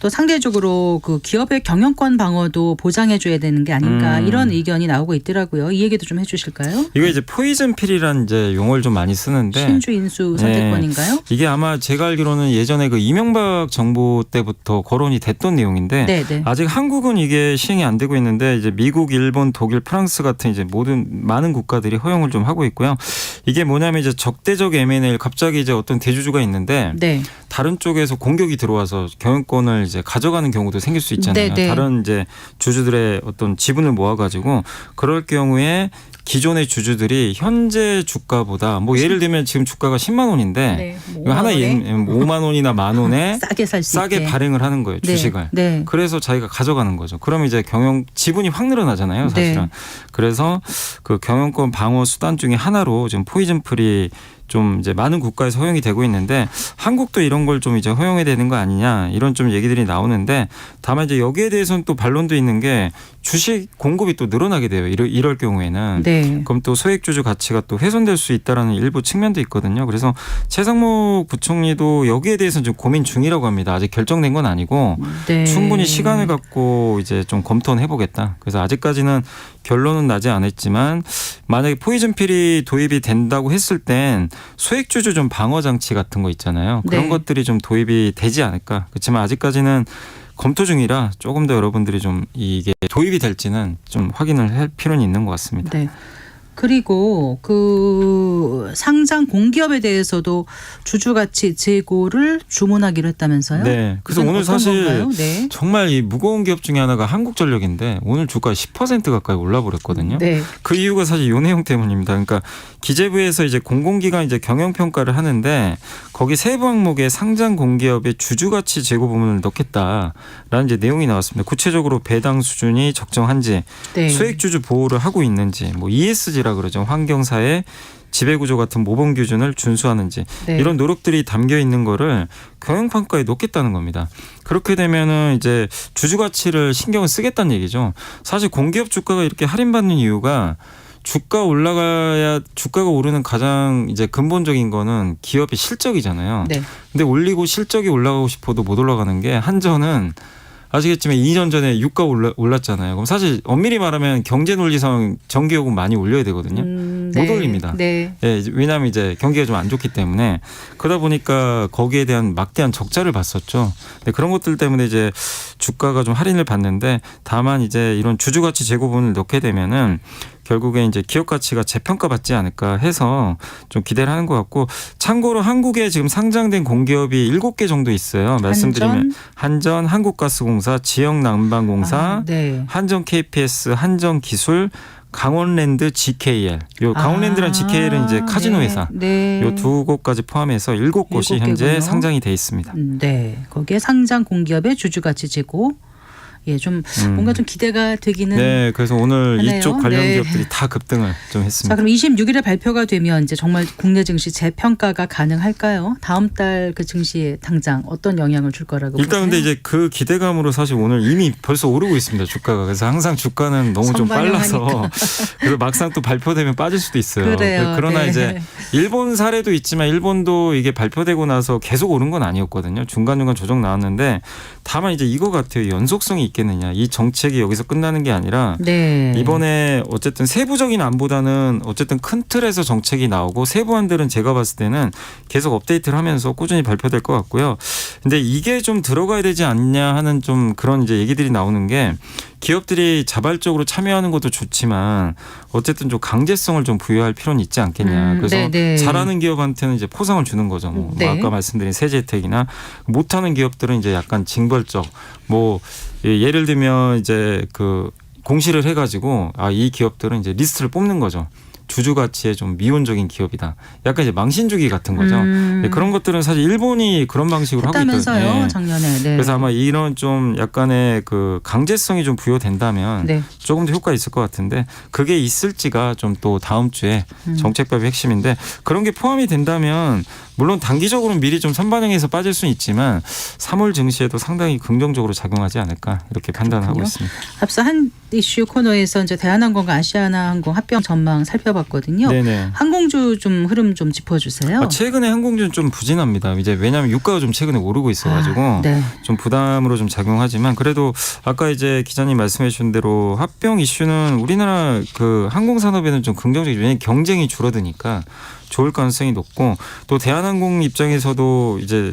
[SPEAKER 3] 또 상대적으로 그 기업의 경영권 방어도 보장해줘야 되는 게 아닌가 이런 의견이 나오고 있더라고요. 이 얘기도 좀 해주실까요?
[SPEAKER 7] 이거 이제 포이즌 필이라는 이제 용어를 좀 많이 쓰는데
[SPEAKER 3] 신주 인수 선택권인가요?
[SPEAKER 7] 이게 아마 제가 알기로는 예전에 그 이명박 정부 때부터 거론이 됐던 내용인데
[SPEAKER 3] 네, 네.
[SPEAKER 7] 아직 한국은 이게 시행이 안 되고 있는데 이제 미국, 일본, 독일, 프랑스 같은 이제 모든 많은 국가들이 허용을 좀 하고 있고요. 이게 뭐냐면 이제 적대적 M&A 갑자기 이제 어떤 대주주가 있는데
[SPEAKER 3] 네.
[SPEAKER 7] 다른 쪽에서 공격이 들어와서 경영권을 이제 가져가는 경우도 생길 수 있잖아요.
[SPEAKER 3] 네, 네.
[SPEAKER 7] 다른 이제 주주들의 어떤 지분을 모아가지고 그럴 경우에 기존의 주주들이 현재 주가보다 뭐 예를 들면 지금 주가가 10만 원인데
[SPEAKER 3] 네. 뭐
[SPEAKER 7] 이거 하나에 5만 원이나 만 원에
[SPEAKER 3] 싸게 살 수
[SPEAKER 7] 싸게
[SPEAKER 3] 있게.
[SPEAKER 7] 발행을 하는 거예요.
[SPEAKER 3] 네,
[SPEAKER 7] 주식을.
[SPEAKER 3] 네.
[SPEAKER 7] 그래서 자기가 가져가는 거죠. 그러면 이제 경영 지분이 확 늘어나잖아요. 사실은.
[SPEAKER 3] 네.
[SPEAKER 7] 그래서 그 경영권 방어 수단 중에 하나로 지금 포이즌 풀이 좀 이제 많은 국가에서 허용이 되고 있는데 한국도 이런 걸 좀 이제 허용해야 되는 거 아니냐 이런 좀 얘기들이 나오는데 다만 이제 여기에 대해서는 또 반론도 있는 게 주식 공급이 또 늘어나게 돼요. 이럴 경우에는.
[SPEAKER 3] 네.
[SPEAKER 7] 그럼 또 소액주주 가치가 또 훼손될 수 있다라는 일부 측면도 있거든요. 그래서 최상목 부총리도 여기에 대해서는 좀 고민 중이라고 합니다. 아직 결정된 건 아니고
[SPEAKER 3] 네.
[SPEAKER 7] 충분히 시간을 갖고 이제 좀 검토는 해보겠다. 그래서 아직까지는 결론은 나지 않았지만 만약에 포이즌 필이 도입이 된다고 했을 땐 소액주주 좀 방어 장치 같은 거 있잖아요. 그런
[SPEAKER 3] 네.
[SPEAKER 7] 것들이 좀 도입이 되지 않을까. 그렇지만 아직까지는 검토 중이라 조금 더 여러분들이 좀 이게 도입이 될지는 좀 확인을 할 필요는 있는 것 같습니다.
[SPEAKER 3] 네. 그리고 그 상장 공기업에 대해서도 주주가치 재고를 주문하기로 했다면서요?
[SPEAKER 7] 네. 그래서
[SPEAKER 3] 이건
[SPEAKER 7] 오늘
[SPEAKER 3] 어떤
[SPEAKER 7] 사실
[SPEAKER 3] 건가요? 네.
[SPEAKER 7] 정말 이 무거운 기업 중에 하나가 한국전력인데 오늘 주가 10% 가까이 올라버렸거든요.
[SPEAKER 3] 네.
[SPEAKER 7] 그 이유가 사실 이 내용 때문입니다. 그러니까 기재부에서 이제 공공기관 이제 경영평가를 하는데 거기 세부 항목에 상장 공기업의 주주가치 재고 부분을 넣겠다라는 이제 내용이 나왔습니다. 구체적으로 배당 수준이 적정한지,
[SPEAKER 3] 네.
[SPEAKER 7] 소액주주 보호를 하고 있는지, 뭐 ESG라 그러죠. 환경사회 지배구조 같은 모범 기준을 준수하는지
[SPEAKER 3] 네.
[SPEAKER 7] 이런 노력들이 담겨 있는 거를 경영평가에 놓겠다는 겁니다. 그렇게 되면은 이제 주주가치를 신경을 쓰겠다는 얘기죠. 사실 공기업 주가가 이렇게 할인받는 이유가 주가 올라가야 주가가 오르는 가장 이제 근본적인 거는 기업의 실적이잖아요.
[SPEAKER 3] 네.
[SPEAKER 7] 근데 올리고 실적이 올라가고 싶어도 못 올라가는 게 한전은 아시겠지만 2년 전에 유가 올랐잖아요. 그럼 사실 엄밀히 말하면 경제 논리상 전기요금 많이 올려야 되거든요. 못
[SPEAKER 3] 네.
[SPEAKER 7] 올립니다.
[SPEAKER 3] 네.
[SPEAKER 7] 예, 왜냐하면 이제 경기가 좀 안 좋기 때문에 그러다 보니까 거기에 대한 막대한 적자를 봤었죠. 근데 그런 것들 때문에 이제 주가가 좀 할인을 받는데 다만 이제 이런 주주가치 재고분을 넣게 되면은 결국에 이제 기업 가치가 재평가받지 않을까 해서 좀 기대를 하는 것 같고 참고로 한국에 지금 상장된 공기업이 7개 정도 있어요. 말씀드리면 한전, 한국가스공사, 지역난방공사,
[SPEAKER 3] 아, 네.
[SPEAKER 7] 한전 KPS, 한전기술, 강원랜드 GKL. 요 강원랜드랑 GKL은 이제 카지노 회사.
[SPEAKER 3] 네.
[SPEAKER 7] 요 두 곳까지 포함해서 7곳이 현재
[SPEAKER 3] 7개군요.
[SPEAKER 7] 상장이 돼 있습니다.
[SPEAKER 3] 네. 거기에 상장 공기업의 주주가치 재고. 예, 좀 뭔가 좀 기대가 되기는.
[SPEAKER 7] 네, 그래서 오늘
[SPEAKER 3] 하네요.
[SPEAKER 7] 이쪽 관련
[SPEAKER 3] 네.
[SPEAKER 7] 기업들이 다 급등을 좀
[SPEAKER 3] 자,
[SPEAKER 7] 했습니다.
[SPEAKER 3] 그럼 26일에 발표가 되면 이제 정말 국내 증시 재평가가 가능할까요? 다음 달 그 증시에 당장 어떤 영향을 줄 거라고
[SPEAKER 7] 일단
[SPEAKER 3] 보세요?
[SPEAKER 7] 근데 이제 그 기대감으로 사실 오늘 이미 벌써 오르고 있습니다. 주가가. 그래서 항상 주가는 너무 좀 빨라서 그래서 막상 또 발표되면 빠질 수도 있어요.
[SPEAKER 3] 그래요.
[SPEAKER 7] 그러나
[SPEAKER 3] 네.
[SPEAKER 7] 이제 일본 사례도 있지만 일본도 이게 발표되고 나서 계속 오른 건 아니었거든요. 중간중간 조정 나왔는데 다만 이제 이거 같아요. 연속성이 있겠느냐. 이 정책이 여기서 끝나는 게 아니라
[SPEAKER 3] 네.
[SPEAKER 7] 이번에 어쨌든 세부적인 안보다는 어쨌든 큰 틀에서 정책이 나오고 세부안들은 제가 봤을 때는 계속 업데이트를 하면서 꾸준히 발표될 것 같고요. 근데 이게 좀 들어가야 되지 않냐 하는 좀 그런 이제 얘기들이 나오는 게 기업들이 자발적으로 참여하는 것도 좋지만 어쨌든 좀 강제성을 좀 부여할 필요는 있지 않겠냐. 그래서
[SPEAKER 3] 네네.
[SPEAKER 7] 잘하는 기업한테는 이제 포상을 주는 거죠. 뭐
[SPEAKER 3] 네.
[SPEAKER 7] 아까 말씀드린 세제 혜택이나 못하는 기업들은 이제 약간 징벌적 뭐 예를 들면 이제 그 공시를 해가지고 이 기업들은 이제 리스트를 뽑는 거죠. 주주 가치에 좀 미온적인 기업이다. 약간 이제 망신 주기 같은 거죠. 네, 그런 것들은 사실 일본이 그런 방식으로 하고
[SPEAKER 3] 했다면서요,
[SPEAKER 7] 있거든요.
[SPEAKER 3] 작년에. 네.
[SPEAKER 7] 그래서 아마 이런 좀 약간의 그 강제성이 좀 부여된다면
[SPEAKER 3] 네.
[SPEAKER 7] 조금 더 효과 있을 것 같은데 그게 있을지가 좀 또 다음 주에 정책법의 핵심인데 그런 게 포함이 된다면 물론 단기적으로는 미리 좀 선반영해서 빠질 수는 있지만 3월 증시에도 상당히 긍정적으로 작용하지 않을까 이렇게 판단을 하고
[SPEAKER 3] 그렇군요.
[SPEAKER 7] 있습니다.
[SPEAKER 3] 앞서 한 이슈 코너에서 이제 대한항공과 아시아나항공 합병 전망 살펴봤거든요.
[SPEAKER 7] 네네.
[SPEAKER 3] 항공주 좀 흐름 좀 짚어주세요.
[SPEAKER 7] 최근에 항공주는 좀 부진합니다. 이제 왜냐하면 유가가 좀 최근에 오르고 있어가지고
[SPEAKER 3] 네.
[SPEAKER 7] 좀 부담으로 좀 작용하지만 그래도 아까 이제 기자님 말씀해 주신 대로 합병 이슈는 우리나라 그 항공산업에는 좀 긍정적이죠. 왜냐하면 경쟁이 줄어드니까 좋을 가능성이 높고 또 대한항공 입장에서도 이제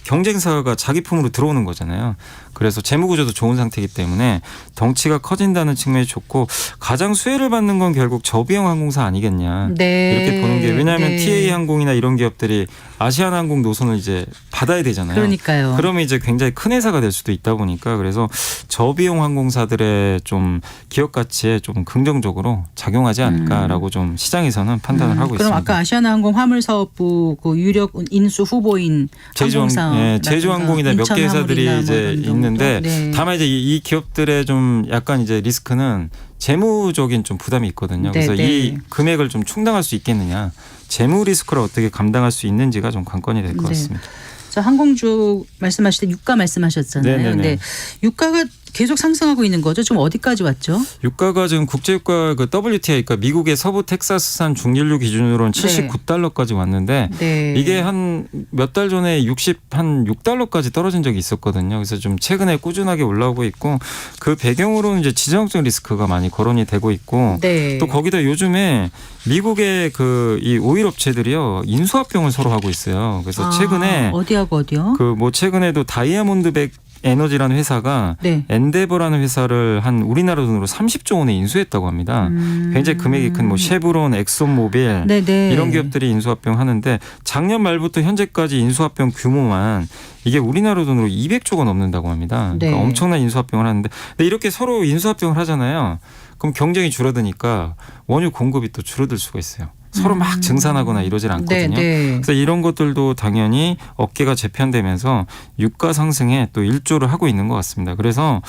[SPEAKER 7] 경쟁사가 자기 품으로 들어오는 거잖아요. 그래서 재무구조도 좋은 상태이기 때문에 덩치가 커진다는 측면이 좋고 가장 수혜를 받는 건 결국 저비용 항공사 아니겠냐.
[SPEAKER 3] 네.
[SPEAKER 7] 이렇게 보는 게 왜냐하면
[SPEAKER 3] 네.
[SPEAKER 7] TA 항공이나 이런 기업들이 아시아나항공 노선을 이제 받아야 되잖아요.
[SPEAKER 3] 그러니까요.
[SPEAKER 7] 그러면 이제 굉장히 큰 회사가 될 수도 있다 보니까 그래서 저비용 항공사들의 좀 기업 가치에 좀 긍정적으로 작용하지 않을까라고 좀 시장에서는 판단을 하고
[SPEAKER 3] 그럼
[SPEAKER 7] 있습니다.
[SPEAKER 3] 아까 아시아나항공 화물사업부 그 유력 인수 후보인 항공사,
[SPEAKER 7] 제주항공이나 몇 개 회사들이 이제 있는데
[SPEAKER 3] 네.
[SPEAKER 7] 다만 이제 이 기업들의 좀 약간 이제 리스크는 재무적인 좀 부담이 있거든요. 그래서
[SPEAKER 3] 네, 네.
[SPEAKER 7] 이 금액을 좀 충당할 수 있겠느냐, 재무 리스크를 어떻게 감당할 수 있는지가 좀 관건이 될 것
[SPEAKER 3] 네.
[SPEAKER 7] 같습니다.
[SPEAKER 3] 자, 항공주 말씀하실 때 유가 말씀하셨잖아요.
[SPEAKER 7] 네네네.
[SPEAKER 3] 근데 유가가 계속 상승하고 있는 거죠? 좀 어디까지 왔죠?
[SPEAKER 7] 유가가 지금 국제유가 그 WTI, 그러니까 미국의 서부 텍사스산 중진류 기준으로는 79달러까지 왔는데
[SPEAKER 3] 네.
[SPEAKER 7] 이게 한 몇 달 전에 6달러까지 떨어진 적이 있었거든요. 그래서 좀 최근에 꾸준하게 올라오고 있고 그 배경으로는 이제 지정학적 리스크가 많이 거론이 되고 있고
[SPEAKER 3] 네.
[SPEAKER 7] 또 거기다 요즘에 미국의 그 이 오일 업체들이요 인수합병을 서로 하고 있어요. 그래서 최근에
[SPEAKER 3] 어디하고 어디요?
[SPEAKER 7] 그 뭐 최근에도 다이아몬드백 에너지라는 회사가
[SPEAKER 3] 네.
[SPEAKER 7] 엔데버라는 회사를 한 우리나라 돈으로 30조 원에 인수했다고 합니다. 굉장히 금액이 큰 뭐 쉐브론, 엑손모빌
[SPEAKER 3] 네네.
[SPEAKER 7] 이런 기업들이 인수합병하는데 작년 말부터 현재까지 인수합병 규모만 이게 우리나라 돈으로 200조가 넘는다고 합니다.
[SPEAKER 3] 네.
[SPEAKER 7] 그러니까 엄청난 인수합병을 하는데 근데 이렇게 서로 인수합병을 하잖아요. 그럼 경쟁이 줄어드니까 원유 공급이 또 줄어들 수가 있어요. 서로 막 증산하거나 이러질 않거든요.
[SPEAKER 3] 네.
[SPEAKER 7] 그래서 이런 것들도 당연히 어깨가 재편되면서 유가 상승에 또 일조를 하고 있는 것 같습니다. 그래서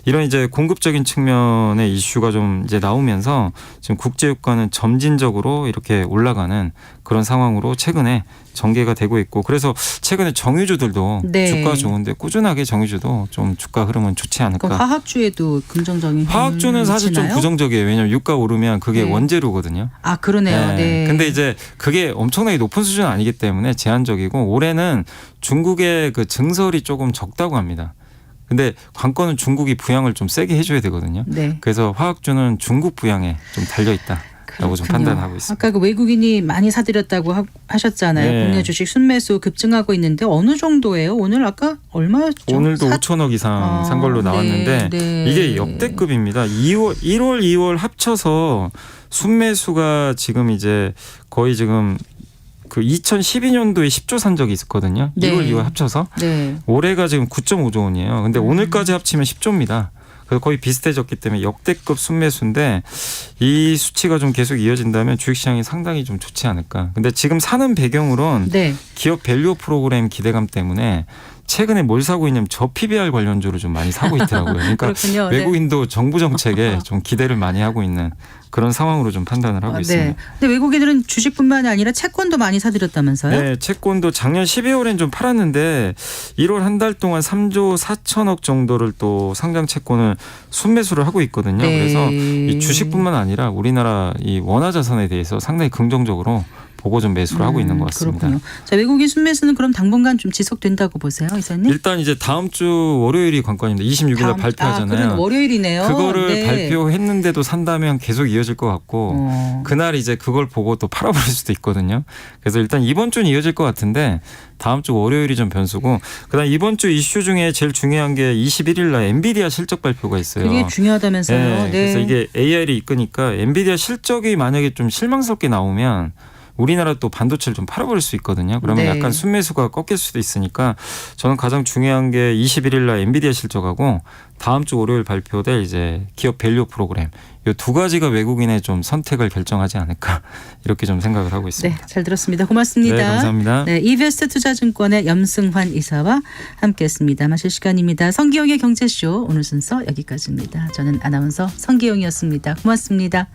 [SPEAKER 7] 이런 이제 공급적인 측면의 이슈가 좀 이제 나오면서 지금 국제 유가는 점진적으로 이렇게 올라가는 그런 상황으로 최근에 전개가 되고 있고 그래서 최근에 정유주들도
[SPEAKER 3] 네.
[SPEAKER 7] 주가 좋은데 꾸준하게 정유주도 좀 주가 흐름은 좋지 않을까.
[SPEAKER 3] 그럼 화학주에도 긍정적인
[SPEAKER 7] 화학주는 사실 좀
[SPEAKER 3] 미치나요?
[SPEAKER 7] 부정적이에요. 왜냐하면 유가 오르면 그게
[SPEAKER 3] 네.
[SPEAKER 7] 원재료거든요.
[SPEAKER 3] 아, 그러네요. 네.
[SPEAKER 7] 근데 이제 그게 엄청나게 높은 수준은 아니기 때문에 제한적이고 올해는 중국의 그 증설이 조금 적다고 합니다. 근데 관건은 중국이 부양을 좀 세게 해줘야 되거든요.
[SPEAKER 3] 네.
[SPEAKER 7] 그래서 화학주는 중국 부양에 좀 달려 있다라고 좀
[SPEAKER 3] 그렇군요.
[SPEAKER 7] 판단하고 있습니다.
[SPEAKER 3] 아까 그 외국인이 많이 사들였다고 하셨잖아요.
[SPEAKER 7] 네.
[SPEAKER 3] 국내 주식 순매수 급증하고 있는데 어느 정도예요? 오늘 아까 얼마였죠?
[SPEAKER 7] 오늘도 5천억 이상 산 걸로 나왔는데
[SPEAKER 3] 네, 네.
[SPEAKER 7] 이게 역대급입니다. 1월, 2월 합쳐서 순매수가 지금 이제 거의 지금 그 2012년도에 10조 산 적이 있었거든요.
[SPEAKER 3] 네.
[SPEAKER 7] 1월, 2월 합쳐서.
[SPEAKER 3] 네.
[SPEAKER 7] 올해가 지금 9.5조 원이에요. 근데 오늘까지 합치면 10조입니다. 그래서 거의 비슷해졌기 때문에 역대급 순매수인데 이 수치가 좀 계속 이어진다면 주식시장이 상당히 좀 좋지 않을까. 근데 지금 사는 배경으로는
[SPEAKER 3] 네.
[SPEAKER 7] 기업 밸류 프로그램 기대감 때문에 최근에 뭘 사고 있냐면 저 PBR 관련주를 좀 많이 사고 있더라고요. 그러니까
[SPEAKER 3] 그렇군요. 네.
[SPEAKER 7] 외국인도 정부 정책에 좀 기대를 많이 하고 있는 그런 상황으로 좀 판단을 하고 있습니다.
[SPEAKER 3] 네. 근데 외국인들은 주식뿐만이 아니라 채권도 많이 사들였다면서요?
[SPEAKER 7] 네, 채권도 작년 12월엔 좀 팔았는데 1월 한 달 동안 3조 4천억 정도를 또 상장 채권을 순매수를 하고 있거든요.
[SPEAKER 3] 네.
[SPEAKER 7] 그래서 이 주식뿐만 아니라 우리나라 이 원화 자산에 대해서 상당히 긍정적으로 보고 좀 매수를 하고 있는 것 같습니다.
[SPEAKER 3] 그렇군요. 자, 외국인 순매수는 그럼 당분간 좀 지속된다고 보세요, 이사님?
[SPEAKER 7] 일단 이제 다음 주 월요일이 관건입니다. 26일 날 발표하잖아요.
[SPEAKER 3] 그건 월요일이네요.
[SPEAKER 7] 그거를
[SPEAKER 3] 네.
[SPEAKER 7] 발표했는데도 산다면 계속 이어질 것 같고 그날 이제 그걸 보고 또 팔아버릴 수도 있거든요. 그래서 일단 이번 주는 이어질 것 같은데 다음 주 월요일이 좀 변수고 그다음 이번 주 이슈 중에 제일 중요한 게 21일 날 엔비디아 실적 발표가 있어요.
[SPEAKER 3] 그게 중요하다면서요.
[SPEAKER 7] 네,
[SPEAKER 3] 네.
[SPEAKER 7] 그래서 이게 AI를 이끄니까 엔비디아 실적이 만약에 좀 실망스럽게 나오면 우리나라 또 반도체를 좀 팔아버릴 수 있거든요. 그러면
[SPEAKER 3] 네.
[SPEAKER 7] 약간 순매수가 꺾일 수도 있으니까 저는 가장 중요한 게 21일 날 엔비디아 실적하고 다음 주 월요일 발표될 이제 기업 밸류 프로그램 이 두 가지가 외국인의 좀 선택을 결정하지 않을까 이렇게 좀 생각을 하고 있습니다.
[SPEAKER 3] 네, 잘 들었습니다. 고맙습니다.
[SPEAKER 7] 네, 감사합니다.
[SPEAKER 3] 네, 이베스트 투자증권의 염승환 이사와 함께했습니다. 마칠 시간입니다. 성기영의 경제쇼 오늘 순서 여기까지입니다. 저는 아나운서 성기영이었습니다. 고맙습니다.